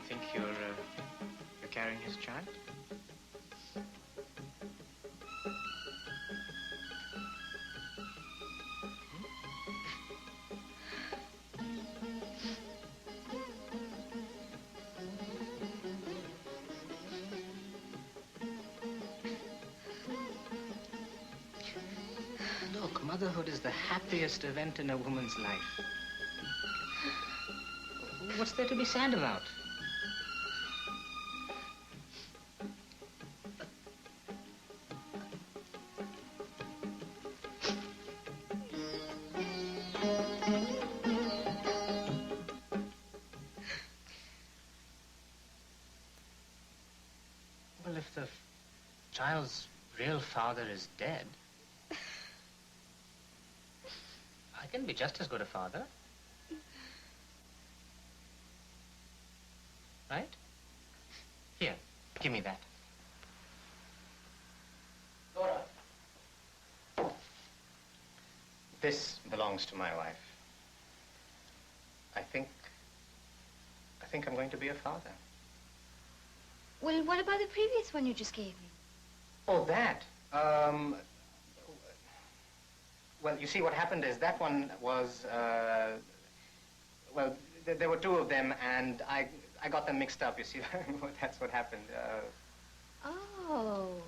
Think you're carrying his child? Look, motherhood is the happiest event in a woman's life. What's there to be sad about? Well, if the child's real father is dead, I can be just as good a father. Right? Here, give me that. Dora. This belongs to my wife. I think I'm going to be a father. Well, what about the previous one you just gave me? Oh, that? Well, you see, what happened is that one was, well, there were two of them, and I got them mixed up, you see. That's what happened. Oh,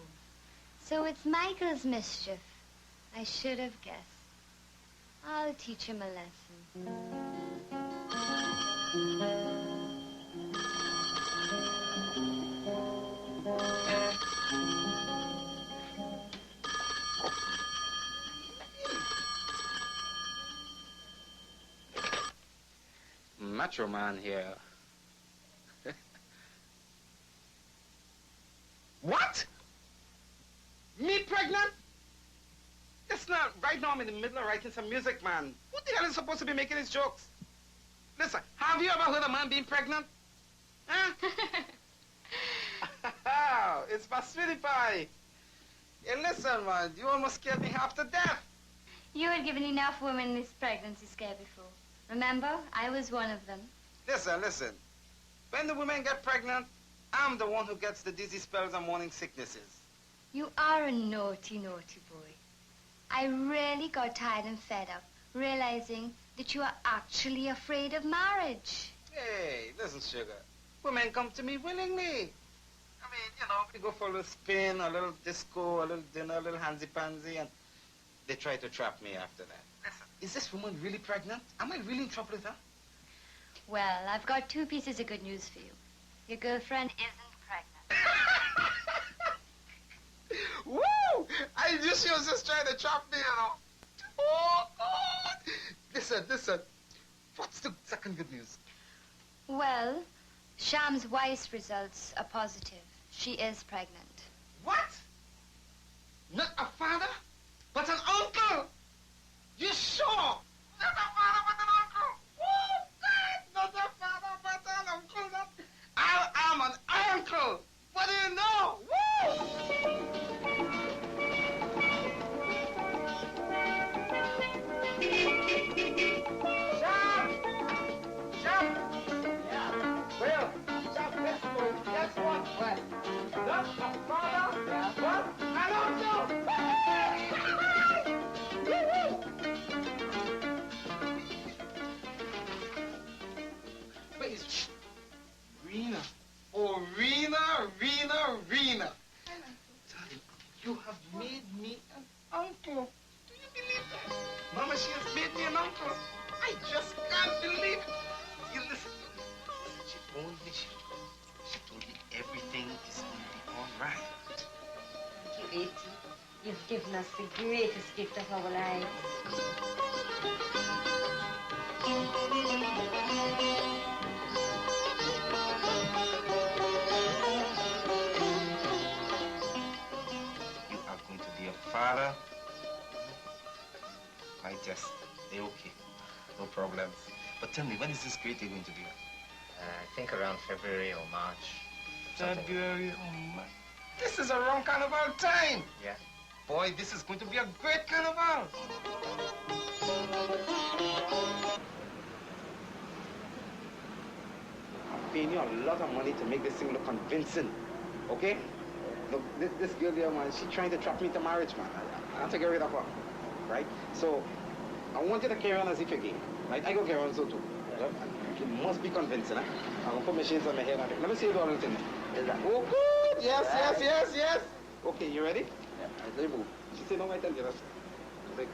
so it's Michael's mischief. I should have guessed. I'll teach him a lesson. Macho man here. What? Me pregnant? It's not. Right now I'm in the middle of writing some music, man. Who the hell is supposed to be making these jokes? Listen, have you ever heard a man being pregnant? Huh? It's my sweetie pie. Hey, listen, man, you almost scared me half to death. You had given enough women this pregnancy scare before. Remember, I was one of them. Listen. When the women get pregnant, I'm the one who gets the dizzy spells and morning sicknesses. You are a naughty, naughty boy. I really got tired and fed up, realizing that you are actually afraid of marriage. Hey, listen, sugar. Women come to me willingly. I mean, you know, we go for a little spin, a little disco, a little dinner, a little handsy-pansy, and they try to trap me after that. Listen, is this woman really pregnant? Am I really in trouble with her? Well, I've got two pieces of good news for you. Your girlfriend isn't pregnant. Woo! I knew she was just trying to trap me, you know. Oh, God! Listen. What's the second good news? Well, Sham's wife's results are positive. She is pregnant. What? Not a father, but an uncle? You sure? Not a father, but an uncle? Oh, God! Not a father, but an uncle. I am an uncle. What do you know? Woo! Sham! Yeah. Well, Sham, guess what? What? Not a father, but an uncle. Wait, shh. Rena. Oh, Rena. Darling, you have made me an uncle. Do you believe that? Mama, she has made me an uncle. I just can't believe it. You listen. She told me everything is going to be all right. Thank you, A.T. You've given us the greatest gift of our lives. But tell me, when is this great day going to be? I think around February or March. something. February or March. This is around carnival time. Yeah. Boy, this is going to be a great carnival. I'm paying you a lot of money to make this thing look convincing, okay? Look, this girl there, man, she's trying to trap me into marriage, man. I have to get rid of her, right? So, I want you to carry on as if you're gay, right? I go carry on so too. Right? It must be convincing, huh? I'm gonna put my shades on my head. Let me see you do all the thing. Oh, good! Yes, yes, yes, yes! Okay, you ready? Yeah. Right, let me move. She said, no, I tell you that. Like,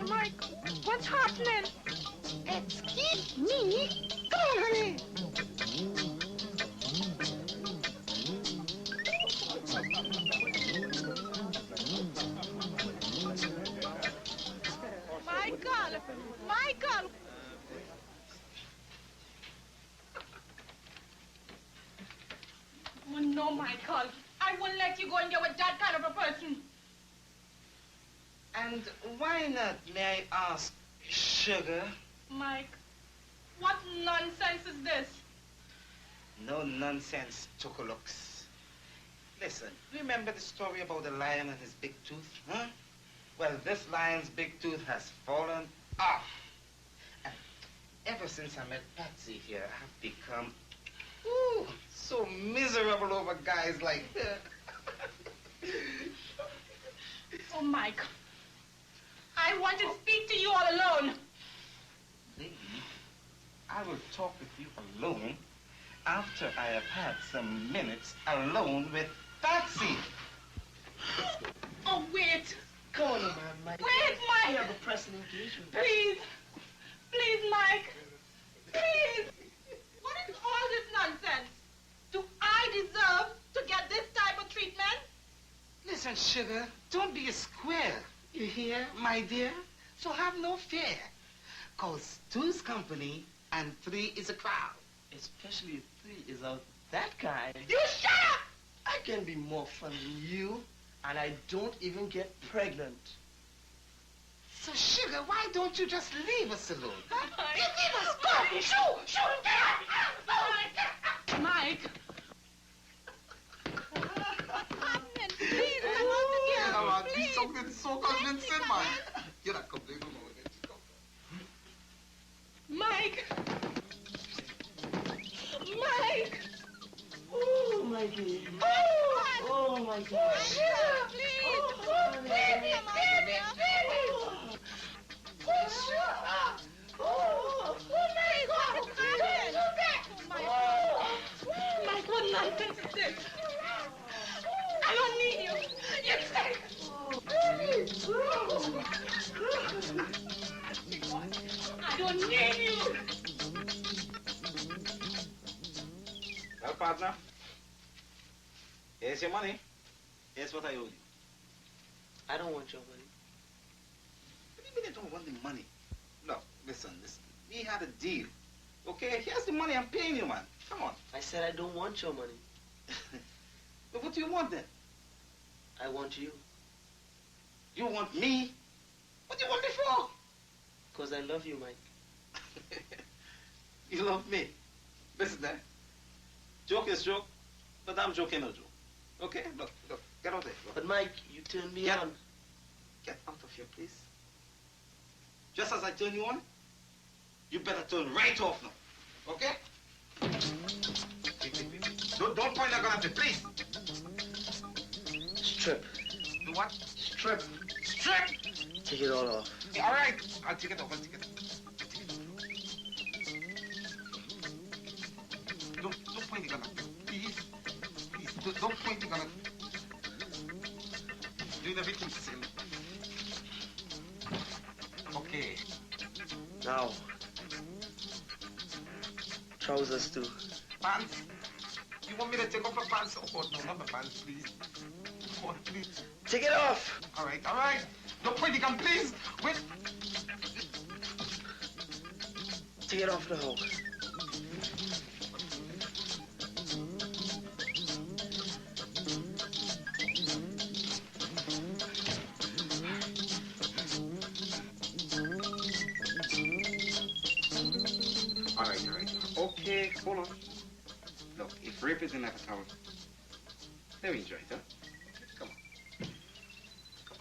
Mike, what's happening? Excuse me? Come on, honey. Michael! Michael! Oh, no, Michael. I won't let you go in there with that kind of a person. and why not, may I ask, sugar? Mike, what nonsense is this? No nonsense, Chocolux. Listen, remember the story about the lion and his big tooth, huh? Well, this lion's big tooth has fallen off. And ever since I met Patsy here, I've become, so miserable over guys like her. Oh, Mike, I want to speak to you all alone. Lady, I will talk with you alone after I have had some minutes alone with Patsy. Oh, wait. Come on, man, Mike. Wait, Mike. We have a pressing engagement. Please. Please, Mike. Please. What is all this nonsense? Do I deserve to get this type of treatment? Listen, sugar, don't be a square. You hear, my dear? So have no fear. Cause two's company and three is a crowd. Especially if 3 is of that kind. You shut up! I can be more fun than you, and I don't even get pregnant. So, sugar, why don't you just leave us alone? Huh? Mike. Leave us go! Shoo! Shoo! Mike. Please, I want to get Come on, please. something so convincing, man. You're not complaining about it. Mike. Mike. Oh, Mikey. Oh, my God. Please. Oh, baby, baby, baby. Oh, my God. Mike, what nonsense is this? I don't need you. You take. I don't need you. well, partner, here's your money. Here's what I owe you. I don't want your money. What do you mean I don't want the money? Look, listen. We had a deal. Okay, here's the money I'm paying you, man. Come on. I said I don't want your money. But what do you want then? I want you. You want me? What do you want me for? Because I love you, Mike. You love me. Listen, eh? Joke is joke, but I'm joking no joke. Okay? Look, get out there. Look. But, Mike, you turned me on. Get out of here, please. Just as I turn you on, you better turn right off now. Okay? Don't point that gun at me, please. Strip. Do what? Strip. Strip! Take it all off. All right. I'll take it off. I'll take it off. Look, point the gun at me. Please. Please, don't point the gun at me. Doing everything silly. Okay. Now. Trousers too. Pants? You want me to take off my pants? Oh, no, not my pants, please. Come on, please. Take it off! All right, all right. Don't point the gun, please. Wait. Take it off now. All right. Okay, hold on. Look, if rape is in that town, let me enjoy it, huh? Come on.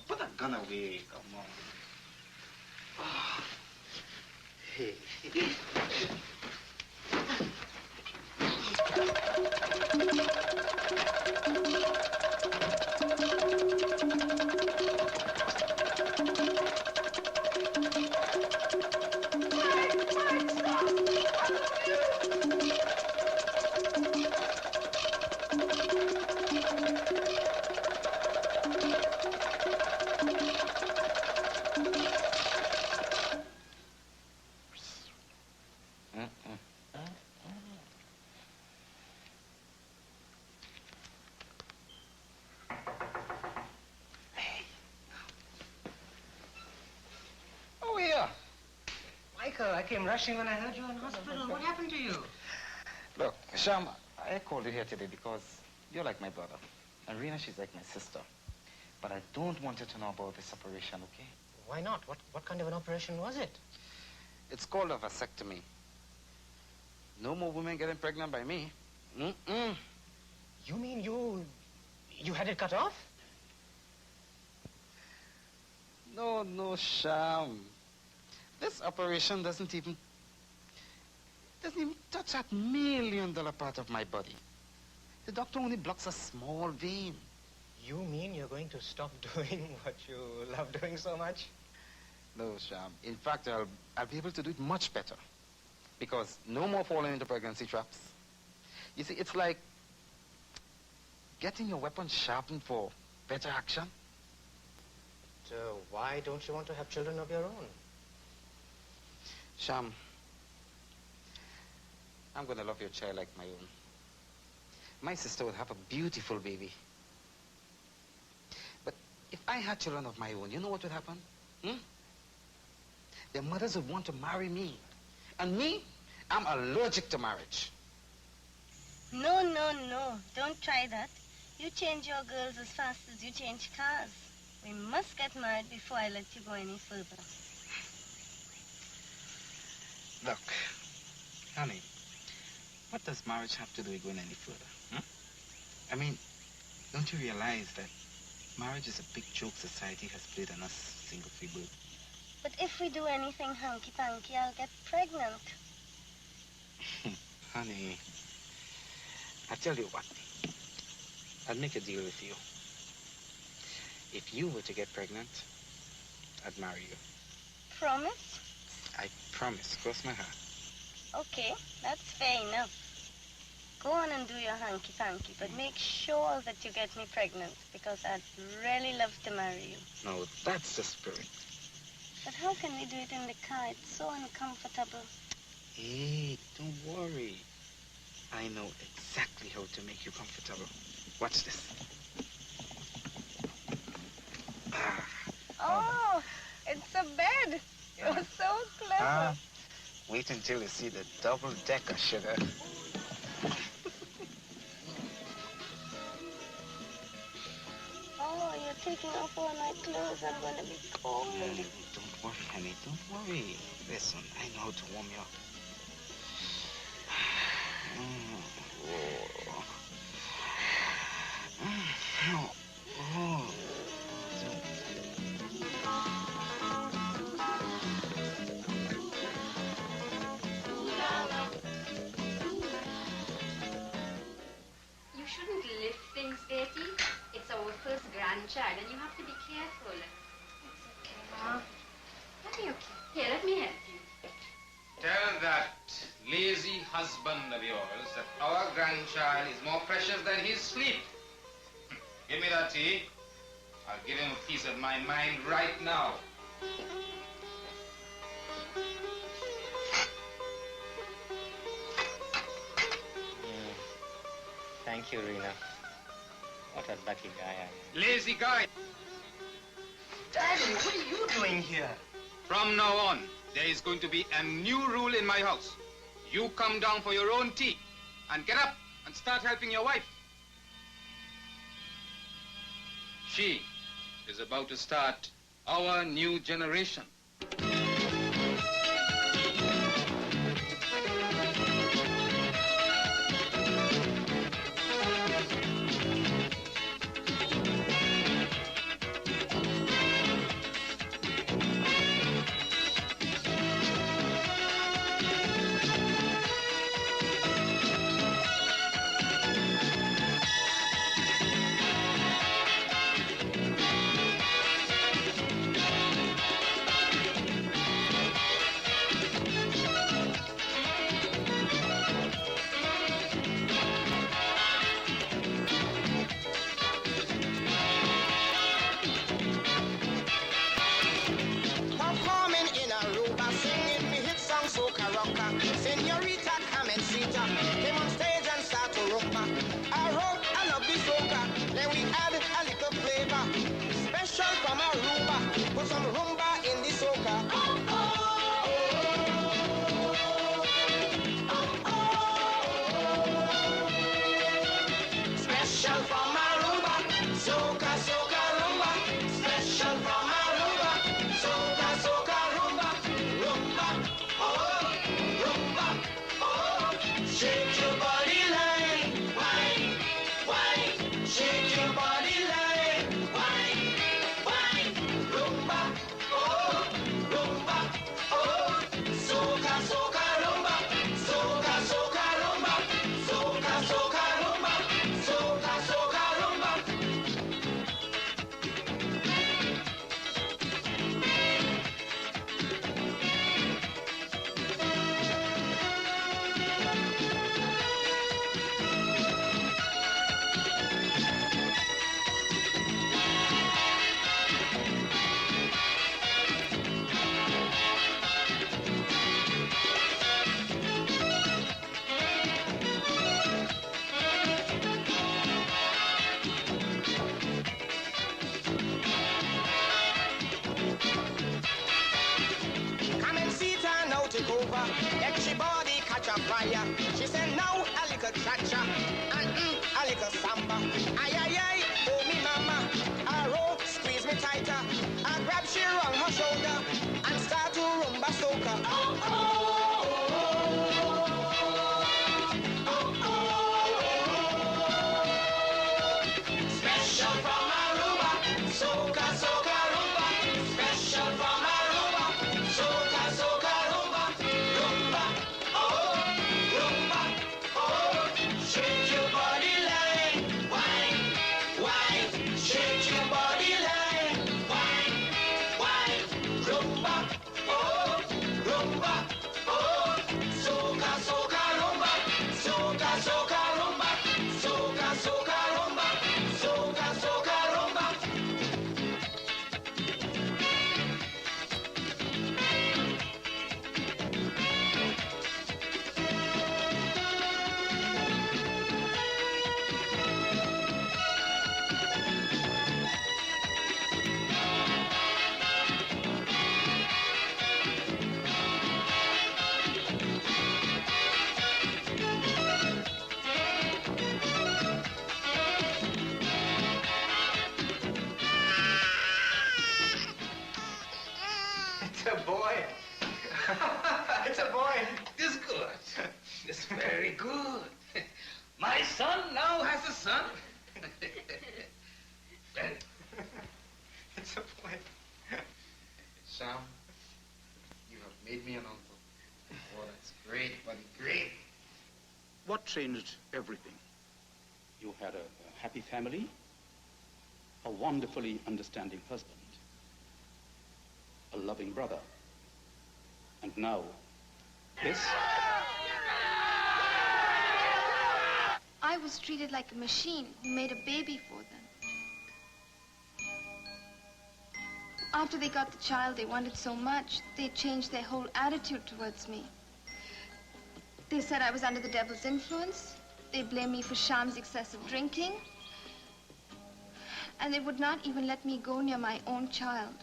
Put that gun away. Come on. Oh. Hey. Oh, yeah. Michael, I came rushing when I heard you were in hospital. What happened to you? Look, Sham, I called you here today because you're like my brother. And Rena, she's like my sister. But I don't want you to know about this operation, okay? Why not? What kind of an operation was it? It's called a vasectomy. No more women getting pregnant by me. Mm-mm. You mean you had it cut off? No, Sham. This operation doesn't even touch that $1 million part of my body. The doctor only blocks a small vein. You mean you're going to stop doing what you love doing so much? No, Sham. In fact, I'll be able to do it much better. Because no more falling into pregnancy traps. You see, it's like getting your weapon sharpened for better action. So why don't you want to have children of your own? Sham, I'm going to love your child like my own. My sister would have a beautiful baby. But if I had children of my own, you know what would happen? Their mothers would want to marry me. And me, I'm allergic to marriage. No. Don't try that. You change your girls as fast as you change cars. We must get married before I let you go any further. Look, honey, what does marriage have to do with going any further? I mean, don't you realize that marriage is a big joke society has played on us single-free birds? But if we do anything hanky-panky, I'll get pregnant. Honey, I tell you what, I'll make a deal with you. If you were to get pregnant, I'd marry you. Promise? I promise, cross my heart. Okay, that's fair enough. Go on and do your hanky-panky, but make sure that you get me pregnant, because I'd really love to marry you. No, that's the spirit. But how can we do it in the car? It's so uncomfortable. Hey, don't worry. I know exactly how to make you comfortable. Watch this. Oh, it's a bed. You're so clever. Wait until you see the double-decker, sugar. Oh, you're taking off all my clothes. I'm going to be cold. Don't worry, honey. Don't worry. Listen, I know how to warm you up. You shouldn't lift things, Betty. It's our first grandchild, and you have to be careful. It's okay, Ma. Let me okay. Here, let me help you. Tell that lazy husband of yours that our grandchild is more precious than his sleep. Give me that tea. I'll give him a piece of my mind right now. Thank you, Rena. What a lucky guy I am. Lazy guy. Daddy, what are you doing here? From now on, there is going to be a new rule in my house. You come down for your own tea and get up and start helping your wife. She is about to start our new generation. Performing in Aruba, singing me hit song soca rocker. Senorita Carmencita came on stage and started to rumba. I wrote a lovely soca, then we added a little flavor. Special from Aruba, put some rumba in the soca. Special from Aruba, soca, soca, rumba. Special from Aruba, soca, soca, rumba, rumba, oh, rumba, oh. Shake your body like wine, wine. Shake your body like wine, wine. Rumba, oh, rumba, oh. Soca, soca, rumba, soca, soca, rumba, soca, soca, rumba, soca, soca, rumba. Come and see her now take over. Let your body catch a fire. She said now a little cha-cha and a little samba. Ay, ay, ay, oh me mama. I roll, squeeze me tighter. I grab she around her shoulder and start to rumba soca. Oh, oh, special from Aruba, soca, soca, rumba. Special from Aruba, soca, soca, rumba, rumba, oh, rumba, oh. Shake your body like wine, wine. Shake your body like wine, wine. Rumba, oh, rumba, oh. Soca, soca, rumba, soca, soca, rumba, soca, soca, rumba, soca, soca, rumba. It's a boy. It's a boy. This good. This very good. My son now has a son. Well, it's a boy. Sam, you have made me an uncle. Oh, that's great, buddy, great. What changed everything? You had a happy family, a wonderfully understanding husband, a loving brother, and now this? I was treated like a machine who made a baby for them. After they got the child they wanted so much, they changed their whole attitude towards me. They said I was under the devil's influence. They blamed me for Sham's excessive drinking. And they would not even let me go near my own child.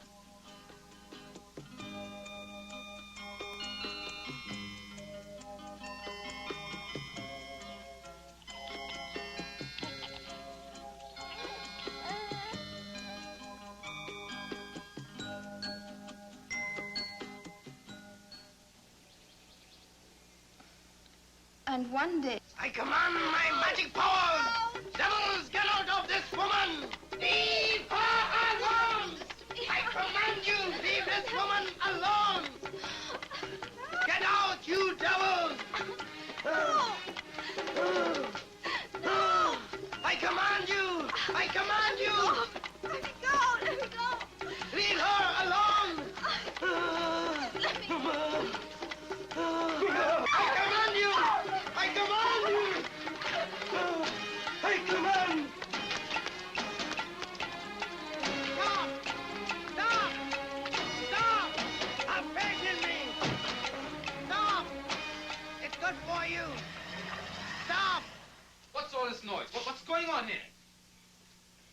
And one day... I command my magic powers! Devils, get out of this woman! Leave her alone! I command you, leave this woman alone! Get out, you devils! I command you! I command you! Let me go! Let me go! Leave her alone! Let me go! I command you! I command you! I command! Stop! Stop! Stop! Have faith in me! Stop! It's good for you! Stop! What's all this noise? What's going on here?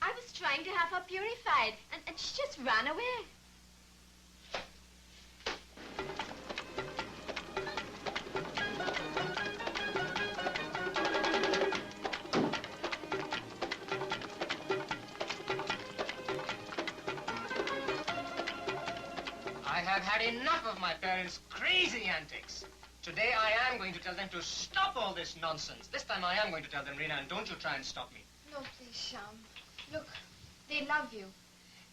I was trying to have her purified, and she just ran away. I have had enough of my parents' crazy antics. Today I am going to tell them to stop all this nonsense. This time I am going to tell them, Rena, and don't you try and stop me. No, please, Sham. Look, they love you.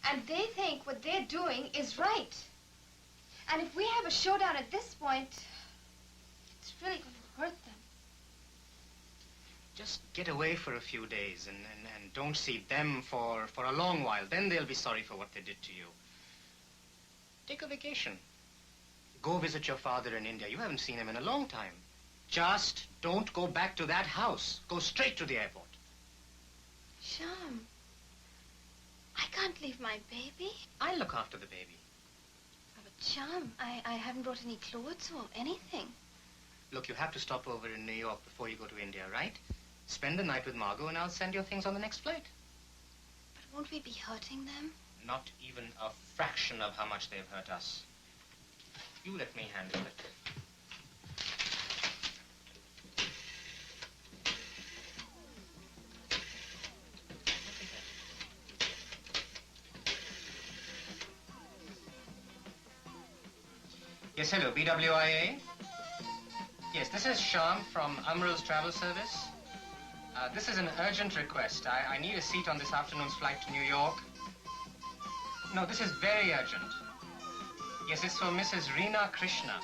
And they think what they're doing is right. And if we have a showdown at this point, it's really going to hurt them. Just get away for a few days and don't see them for a long while. Then they'll be sorry for what they did to you. Take a vacation. Go visit your father in India. You haven't seen him in a long time. Just don't go back to that house. Go straight to the airport. Sham, I can't leave my baby. I'll look after the baby. But Sham, I haven't brought any clothes or anything. Look, you have to stop over in New York before you go to India, right? Spend the night with Margot and I'll send your things on the next flight. But won't we be hurting them? Not even a fraction of how much they've hurt us. You let me handle it. Yes, hello, BWIA? Yes, this is Sham from Umral's Travel Service. This is an urgent request. I need a seat on this afternoon's flight to New York. No, this is very urgent. Yes, it's for Mrs. Reena Krishna.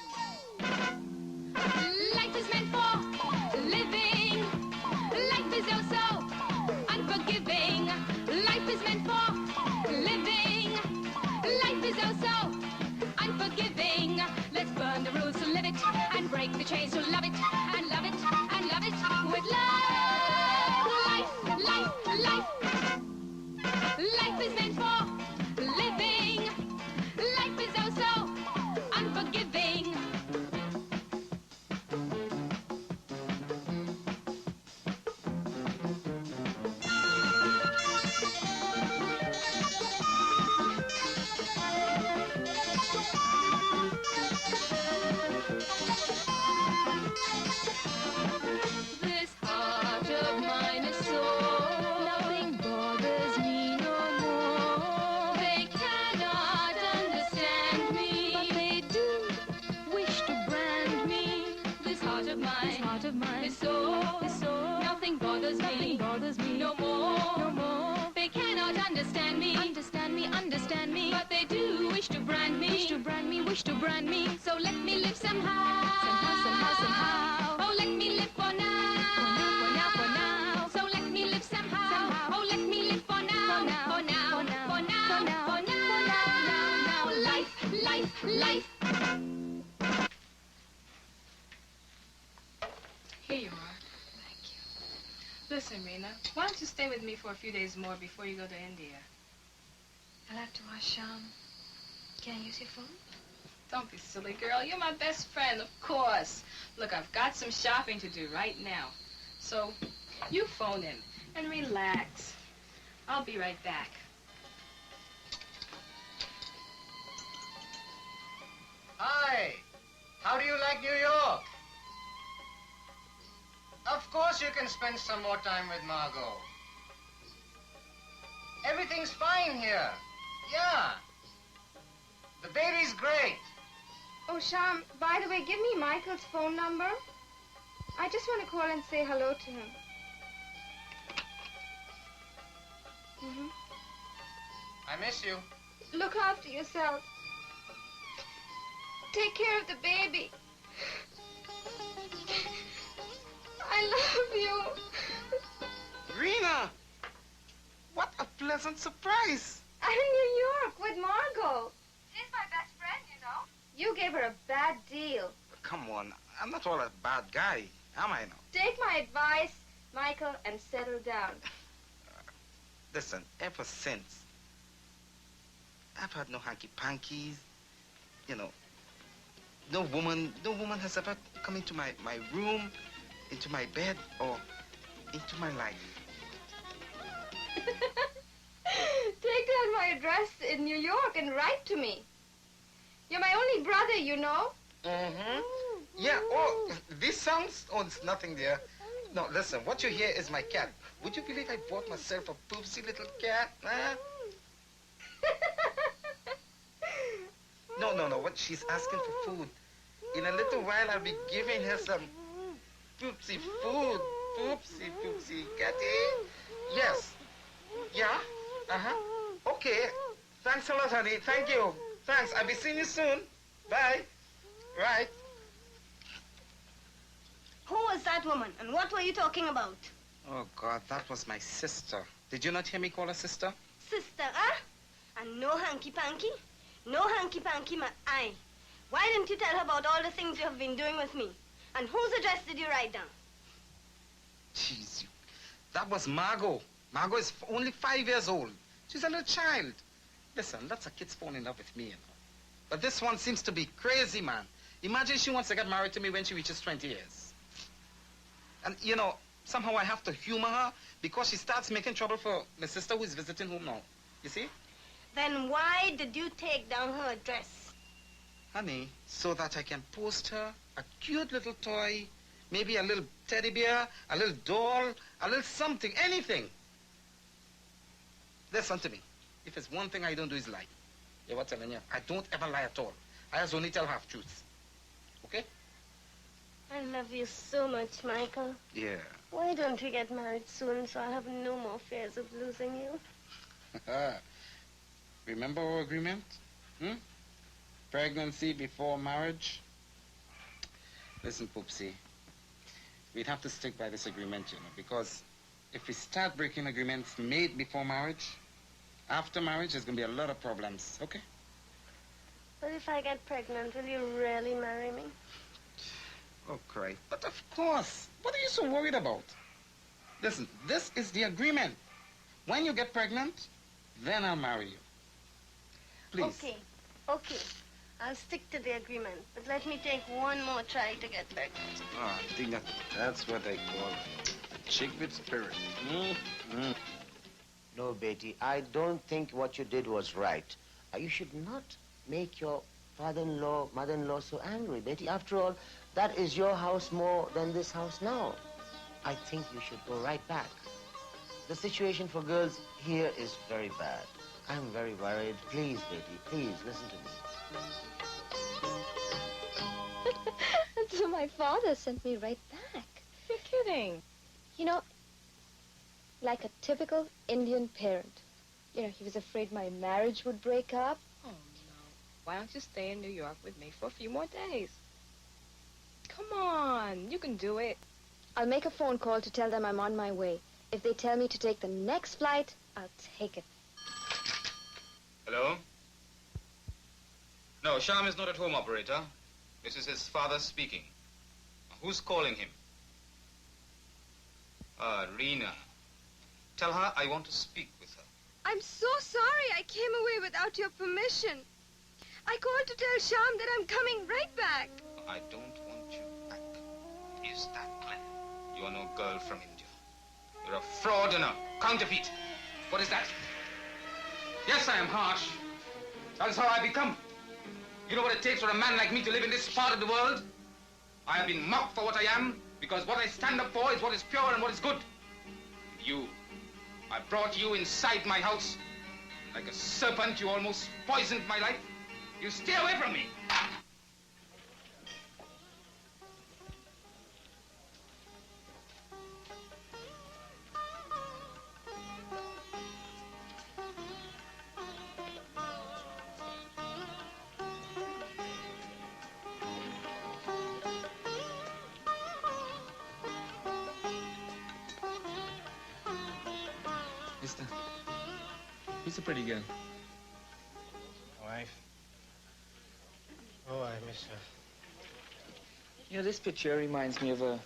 Life is meant for living. Life is oh so unforgiving. Life is meant for living. Life is oh so unforgiving. Let's burn the rules to live it and break the chains to love it and love it and love it with love. Life, life, life. Life is meant for living. Life is oh so unforgiving. This heart of mine is sore. Nothing bothers me no more. They cannot understand me, but they do wish to brand me. This heart of mine is sore. Nothing bothers me no more. They cannot understand me, understand me, but they do wish to brand me, wish to brand me. So let me live somehow. Oh, let me live for now. So let me live somehow. Oh, let me live for now. For now. Life. Here you are. Listen, Rena, why don't you stay with me for a few days more before you go to India? I'll have to ask Sham. Can I use your phone? Don't be silly, girl. You're my best friend, of course. Look, I've got some shopping to do right now. So, you phone him and relax. I'll be right back. Hi. How do you like New York? Of course you can spend some more time with Margot. Everything's fine here. Yeah. The baby's great. Oh, Sham, by the way, give me Michael's phone number. I just want to call and say hello to him. I miss you. Look after yourself. Take care of the baby. I love you. Rena! What a pleasant surprise. I'm in New York with Margot. She's my best friend, you know. You gave her a bad deal. Come on, I'm not all a bad guy, am I now? Take my advice, Michael, and settle down. Listen, ever since, I've had no hanky-pankies, you know. No woman has ever come into my room, into my bed, or into my life. Take down my address in New York and write to me. You're my only brother, you know. Mm-hmm. Yeah, oh, these songs? Oh, it's nothing, dear. No, listen, what you hear is my cat. Would you believe I bought myself a poopsy little cat? Huh? No, what she's asking for food. In a little while, I'll be giving her some poopsy food. Poopsy, catty. Yes. Yeah? Uh-huh. Okay. Thanks a lot, honey. Thank you. Thanks. I'll be seeing you soon. Bye. Right. Who was that woman, and what were you talking about? Oh, God, that was my sister. Did you not hear me call her sister? Sister, huh? And no hanky-panky? No hanky-panky, my eye. Why didn't you tell her about all the things you have been doing with me? And whose address did you write down? Jeez, that was Margot. Margot is only 5 years old. She's a little child. Listen, lots of kids fall in love with me, you know. But this one seems to be crazy, man. Imagine she wants to get married to me when she reaches 20 years. And, you know, somehow I have to humor her because she starts making trouble for my sister who is visiting home now. You see? Then why did you take down her address? Honey, so that I can post her a cute little toy, maybe a little teddy bear, a little doll, a little something, anything. Listen to me. If there's one thing I don't do is lie. Yeah, what's telling you? I don't ever lie at all. I just only tell half-truths. Okay? I love you so much, Michael. Yeah. Why don't we get married soon so I have no more fears of losing you? Remember our agreement? Pregnancy before marriage? Listen, Poopsie, we'd have to stick by this agreement, you know, because if we start breaking agreements made before marriage, after marriage, there's going to be a lot of problems, okay? But if I get pregnant, will you really marry me? Oh, Christ. But of course. What are you so worried about? Listen, this is the agreement. When you get pregnant, then I'll marry you. Please. Okay. I'll stick to the agreement, but let me take one more try to get pregnant. Oh, I think that's what they call a chick with spirit. No, Betty, I don't think what you did was right. You should not make your father-in-law, mother-in-law so angry. Betty, after all, that is your house more than this house now. I think you should go right back. The situation for girls here is very bad. I'm very worried. Please, Betty, please, listen to me. So my father sent me right back. You're kidding. You know, like a typical Indian parent. You know, he was afraid my marriage would break up. Oh, no. Why don't you stay in New York with me for a few more days? Come on, you can do it. I'll make a phone call to tell them I'm on my way. If they tell me to take the next flight, I'll take it. Hello? No, Sham is not at home, operator. This is his father speaking. Who's calling him? Rena. Tell her I want to speak with her. I'm so sorry I came away without your permission. I called to tell Sham that I'm coming right back. I don't want you back. Is that clear? You are no girl from India. You're a fraud and a counterfeit. What is that? Yes, I am harsh. That's how I become. You know what it takes for a man like me to live in this part of the world? I have been mocked for what I am, because what I stand up for is what is pure and what is good. You, I brought you inside my house. Like a serpent, you almost poisoned my life. You stay away from me. Mister, who's a pretty girl? Wife. Oh, I miss her. You know, this picture reminds me of a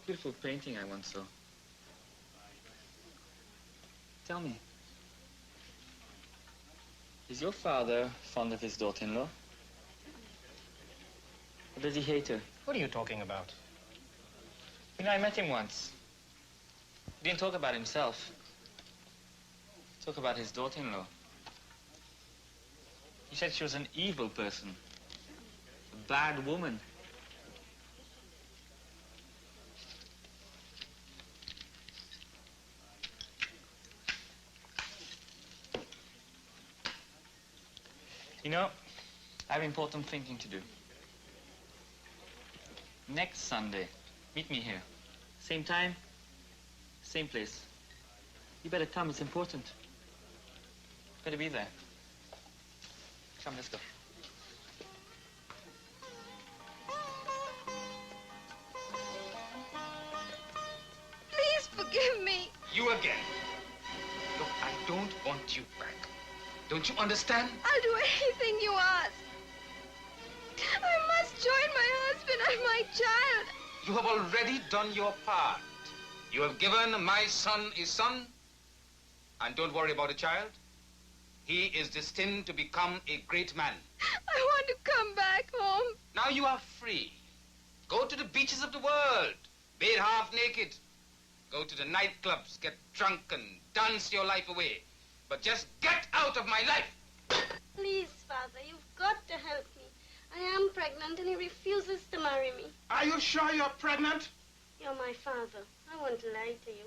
beautiful painting I once saw. Tell me, is your father fond of his daughter-in-law? Or does he hate her? What are you talking about? You know, I met him once. He didn't talk about himself. Talk about his daughter-in-law. He said she was an evil person. A bad woman. You know, I have important thinking to do. Next Sunday, meet me here. Same time, same place. You better come, it's important. Better be there. Come, let's go. Please forgive me. You again. Look, I don't want you back. Don't you understand? I'll do anything you ask. I must join my husband and my child. You have already done your part. You have given my son a son. And don't worry about a child. He is destined to become a great man. I want to come back home. Now you are free. Go to the beaches of the world. Bathe half naked. Go to the nightclubs, get drunk and dance your life away. But just get out of my life. Please, Father, you've got to help me. I am pregnant and he refuses to marry me. Are you sure you're pregnant? You're my father. I won't lie to you.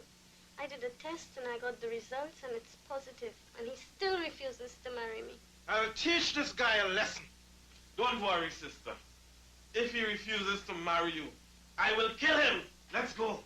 I did a test and I got the results and it's positive. And he still refuses to marry me. I'll teach this guy a lesson. Don't worry, sister. If he refuses to marry you, I will kill him. Let's go.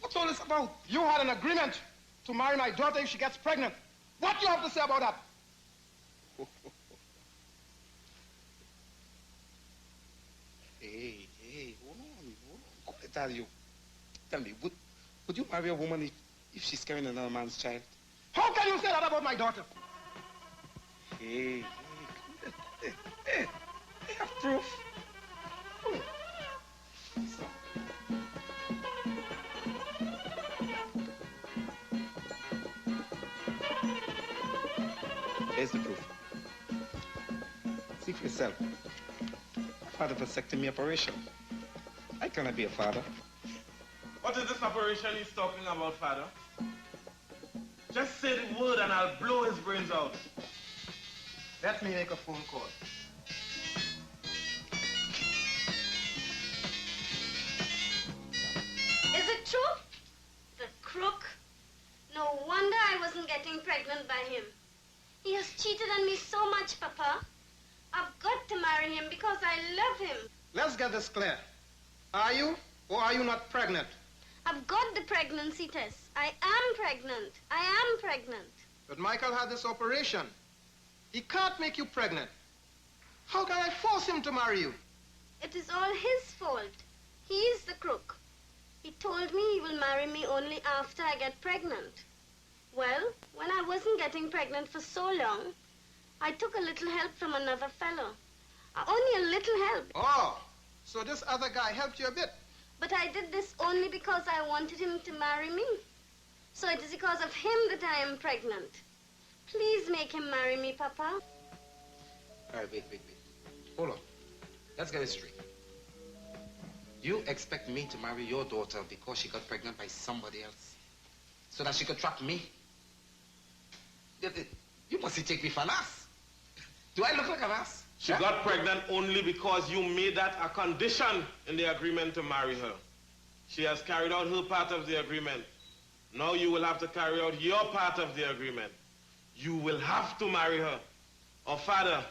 What's all this about? You had an agreement to marry my daughter if she gets pregnant. What do you have to say about that? Hey, hold on. What I tell you? Tell me, would you marry a woman if she's carrying another man's child? How can you say that about my daughter? Hey, I have proof. Here's the proof. See for yourself. Part of a vasectomy operation. I cannot be a father. What is this operation he's talking about, Father? Just say the word and I'll blow his brains out. Let me make a phone call. Is it true? The crook. No wonder I wasn't getting pregnant by him. He has cheated on me so much, Papa. I've got to marry him because I love him. Let's get this clear. Are you Or are you not pregnant? I've got the pregnancy test. I am pregnant. I am pregnant. But Michael had this operation. He can't make you pregnant. How can I force him to marry you? It is all his fault. He is the crook. He told me he will marry me only after I get pregnant. Well, when I wasn't getting pregnant for so long, I took a little help from another fellow. Only a little help. Oh, so this other guy helped you a bit. But I did this only because I wanted him to marry me. So it is because of him that I am pregnant. Please make him marry me, Papa. All right, wait. Hold on. Let's get it straight. You expect me to marry your daughter because she got pregnant by somebody else? So that she could trap me? You must take me for an ass. Do I look like an ass? She got pregnant only because you made that a condition in the agreement to marry her. She has carried out her part of the agreement. Now you will have to carry out your part of the agreement. You will have to marry her. Oh, Father,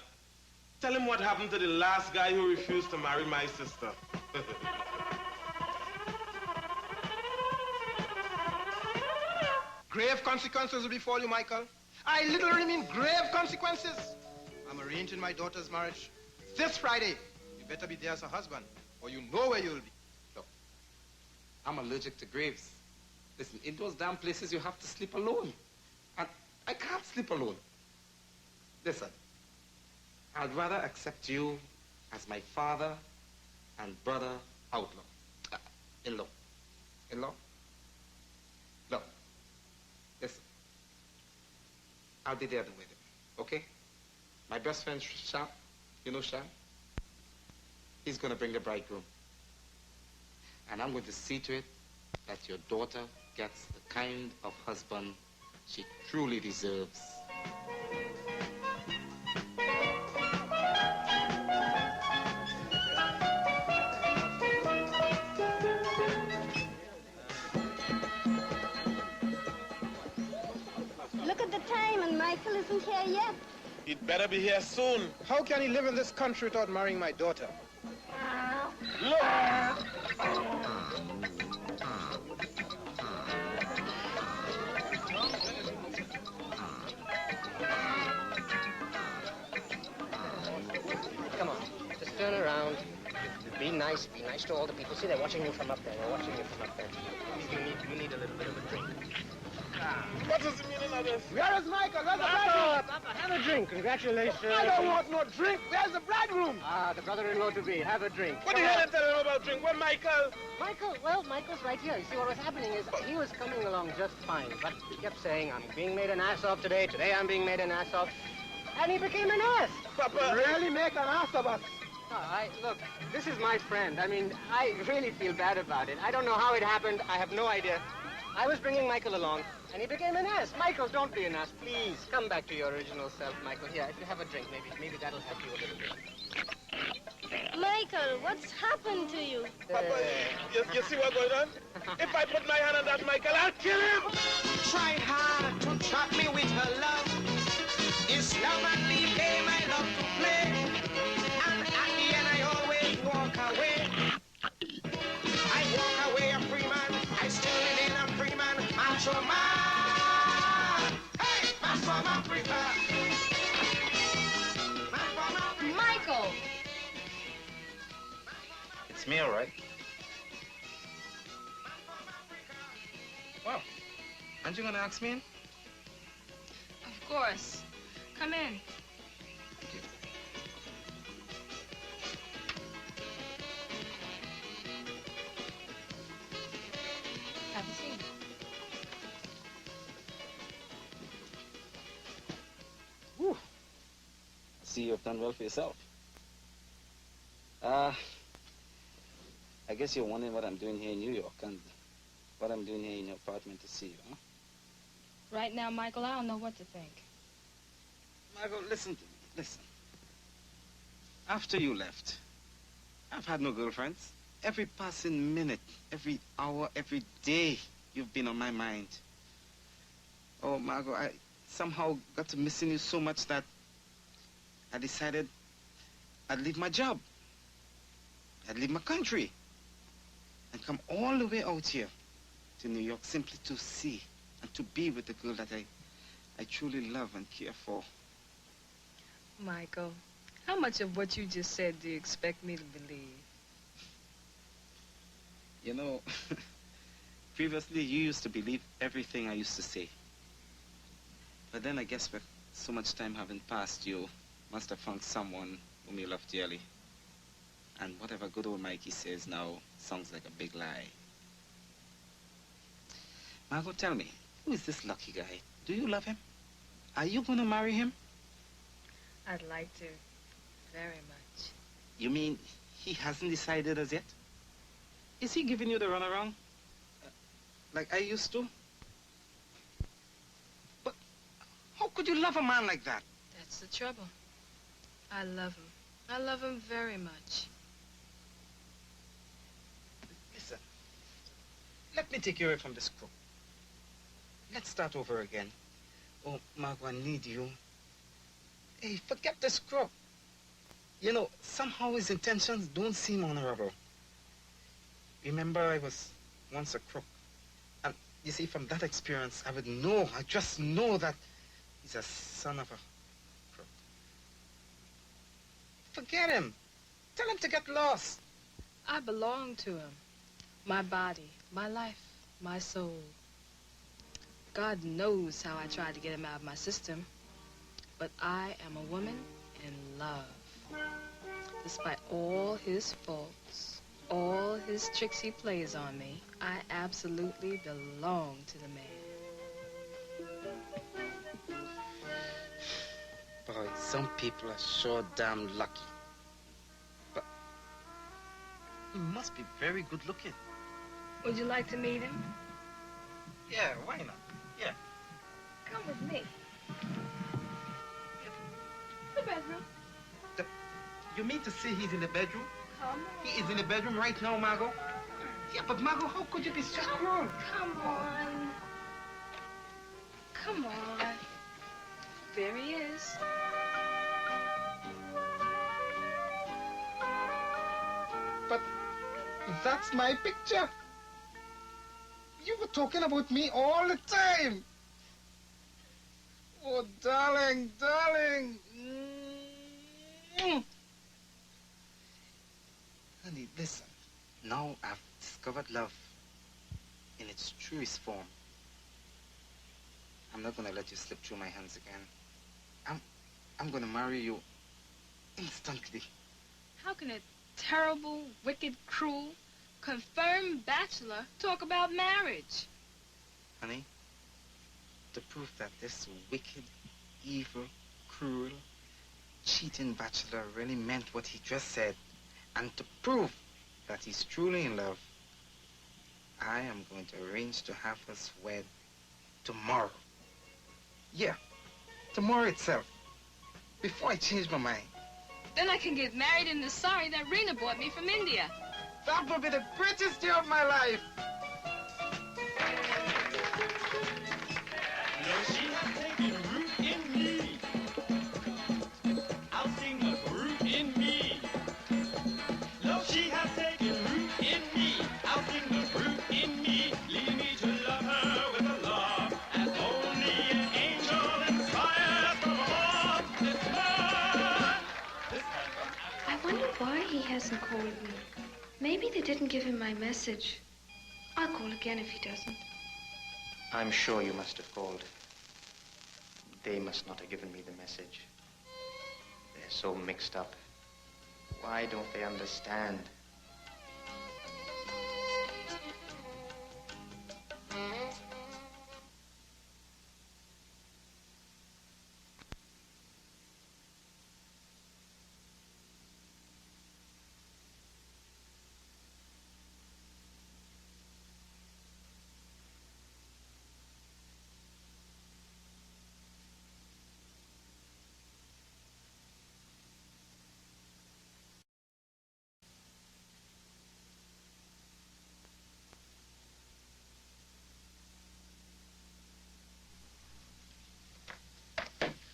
tell him what happened to the last guy who refused to marry my sister. Grave consequences will befall you, Michael. I literally mean grave consequences. I'm arranging my daughter's marriage this Friday. You better be there as a husband, or you know where you'll be. Look, I'm allergic to graves. Listen, in those damn places you have to sleep alone. And I can't sleep alone. Listen, I'd rather accept you as my father and brother outlaw. In-law. In-law? Look, listen. I'll be there at the wedding, okay? My best friend, Sham, you know Sham? He's gonna bring the bridegroom. And I'm going to see to it that your daughter gets the kind of husband she truly deserves. Look at the time, and Michael isn't here yet. He'd better be here soon. How can he live in this country without marrying my daughter? Look! Come on, just turn around. Be nice to all the people. See, they're watching you from up there. You need a little bit of a drink. What does the meaning of this? Where is Michael? Where's the Papa, bridegroom? have a drink. Congratulations. I don't want no drink. Where's the bridegroom? The brother-in-law-to-be. Have a drink. What the hell are you telling him about drink? Where Michael? Michael's right here. You see, what was happening is he was coming along just fine, but he kept saying, I'm being made an ass of today. Today I'm being made an ass of. And he became an ass. Papa. Really make an ass of us. Look, this is my friend. I mean, I really feel bad about it. I don't know how it happened. I have no idea. I was bringing Michael along, and he became an ass. Michael, don't be an ass, please. Come back to your original self, Michael. Here, if you have a drink, maybe that'll help you a little bit. Michael, what's happened to you? Papa, you see what's going on? If I put my hand on that Michael, I'll kill him! Tried hard to trap me with her love. Islam and the game I love to play. And at the end I always walk away. I walk away a free man. I still remain a free man. Macho man. Hey, man from Africa. Michael! It's me, all right? Well, aren't you gonna ask me in? Of course. Come in. Thank you. Have a seat. Whew. I see you've done well for yourself. I guess you're wondering what I'm doing here in New York and what I'm doing here in your apartment to see you, huh? Right now, Michael, I don't know what to think. Margot, listen to me. Listen. After you left, I've had no girlfriends. Every passing minute, every hour, every day, you've been on my mind. Oh, Margot, I somehow got to missing you so much that I decided I'd leave my job. I'd leave my country. and come all the way out here to New York simply to see and to be with the girl that I truly love and care for. Michael, how much of what you just said do you expect me to believe? You know, previously you used to believe everything I used to say. But then I guess with so much time having passed, you must have found someone whom you love dearly. And whatever good old Mikey says now sounds like a big lie. Margot, tell me, who is this lucky guy? Do you love him? Are you going to marry him? I'd like to, very much. You mean he hasn't decided as yet? Is he giving you the runaround? Like I used to? But how could you love a man like that? That's the trouble. I love him. I love him very much. Listen, let me take you away from this crook. Let's start over again. Oh, Margot, I need you. Hey, forget this crook. You know, somehow his intentions don't seem honorable. Remember, I was once a crook. And you see, from that experience, I just know that he's a son of a crook. Forget him. Tell him to get lost. I belong to him. My body, my life, my soul. God knows how I tried to get him out of my system. But I am a woman in love. Despite all his faults, all his tricks he plays on me, I absolutely belong to the man. Boy, some people are sure damn lucky. But he must be very good looking. Would you like to meet him? Yeah, why not? Yeah. Come with me. The bedroom. You mean to say he's in the bedroom? Come on. He is in the bedroom right now, Margot? Yeah, but Margot, how could you be so cruel? Come on. Come on. There he is. But that's my picture. You were talking about me all the time. Oh, darling, darling. Honey, listen. Now I've discovered love in its truest form. I'm not going to let you slip through my hands again. I'm going to marry you instantly. How can a terrible, wicked, cruel, confirmed bachelor talk about marriage? Honey, to prove that this wicked, evil, cruel, cheating bachelor really meant what he just said, and to prove that he's truly in love, I am going to arrange to have us wed tomorrow. Yeah, tomorrow itself, before I change my mind. Then I can get married in the sari that Rena bought me from India. That will be the greatest day of my life. She has taken root in me. I'll sing a root in me. Lo, she has taken root in me. I'll sing a root in me. Lead me to love her with a love as only an angel inspires from above. This man. I wonder why he hasn't called me. Maybe they didn't give him my message. I'll call again if he doesn't. I'm sure you must have called. They must not have given me the message. They're so mixed up. Why don't they understand?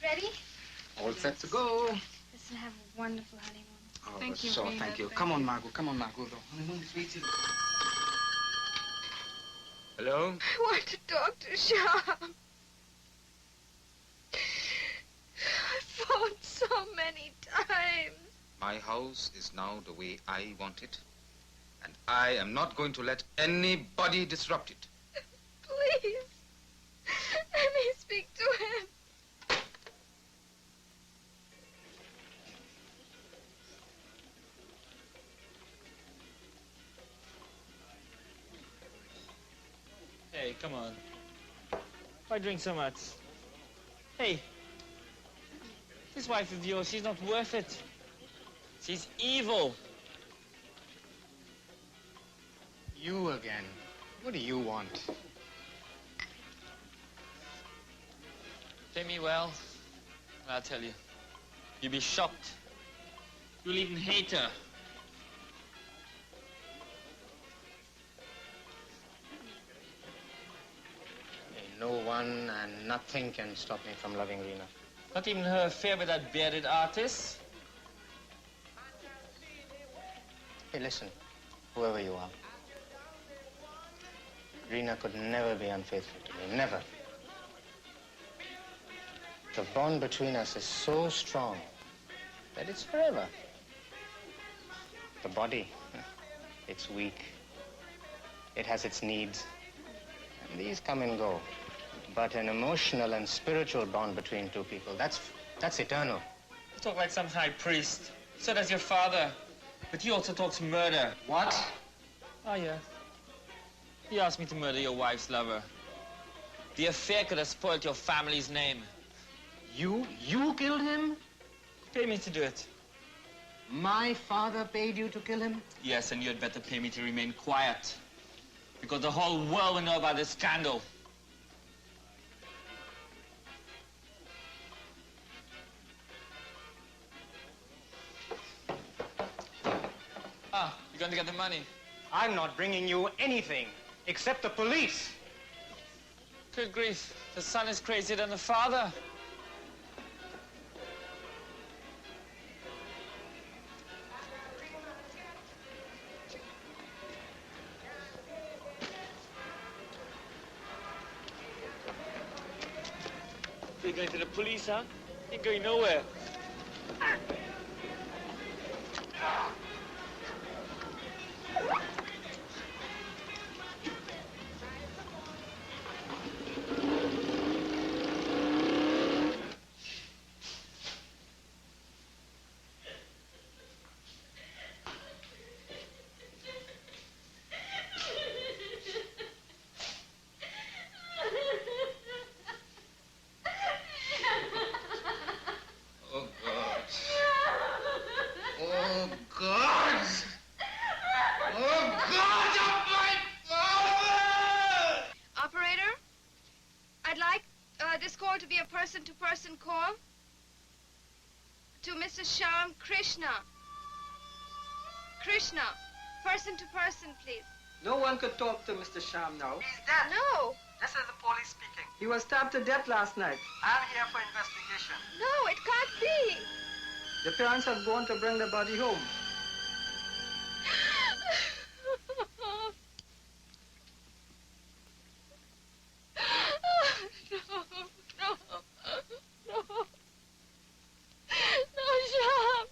Ready? All set to go. Let's have a wonderful honeymoon. Oh, Thank you, sure, Rena. thank you. Thank Come on, you. Margot. Come on, Margot. The honeymoon is waiting. Hello? I want to talk to Sham. I phoned so many times. My house is now the way I want it, and I am not going to let anybody disrupt it. Please, let me speak to him. Hey, come on. Why drink so much? Hey, this wife of yours, she's not worth it. She's evil. You again. What do you want? Pay me well, and I'll tell you. You'll be shocked. You'll even hate her. No one and nothing can stop me from loving Rena. Not even her affair with that bearded artist? Hey, listen, whoever you are, Rena could never be unfaithful to me, never. The bond between us is so strong that it's forever. The body, it's weak. It has its needs, and these come and go. But an emotional and spiritual bond between two people, that's eternal. You talk like some high priest. So does your father. But he also talks murder. What? Oh, yeah. He asked me to murder your wife's lover. The affair could have spoiled your family's name. You killed him? Pay me to do it. My father paid you to kill him? Yes, and you had better pay me to remain quiet. Because the whole world will know about this scandal. Ah, you're going to get the money. I'm not bringing you anything except the police. Good grief. The son is crazier than the father. You're going to the police, huh? You're going nowhere. Oh, God. Oh, God! Oh, God of my father! Operator, I'd like this call to be a person-to-person call to Mr. Shyam Krishna. Krishna, person-to-person, please. No one could talk to Mr. Sham now. He's dead. No. This is the police speaking. He was stabbed to death last night. I'm here for investigation. No, it can't be. The parents have gone to bring the body home. No, Shyam.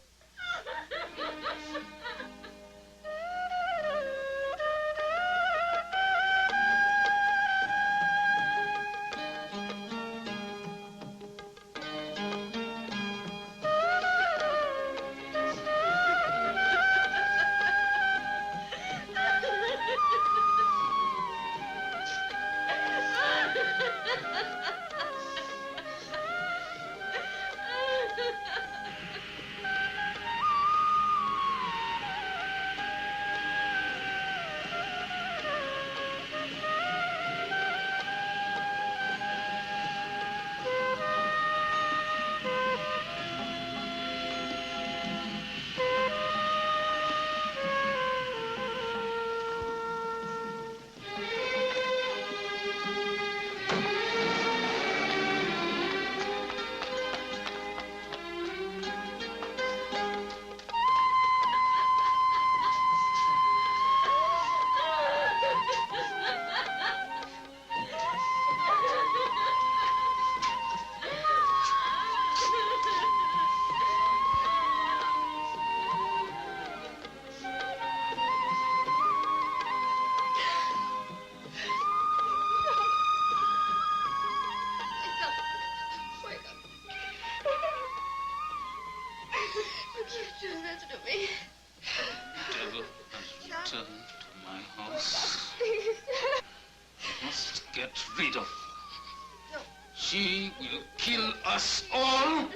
get rid of her. She will kill us all.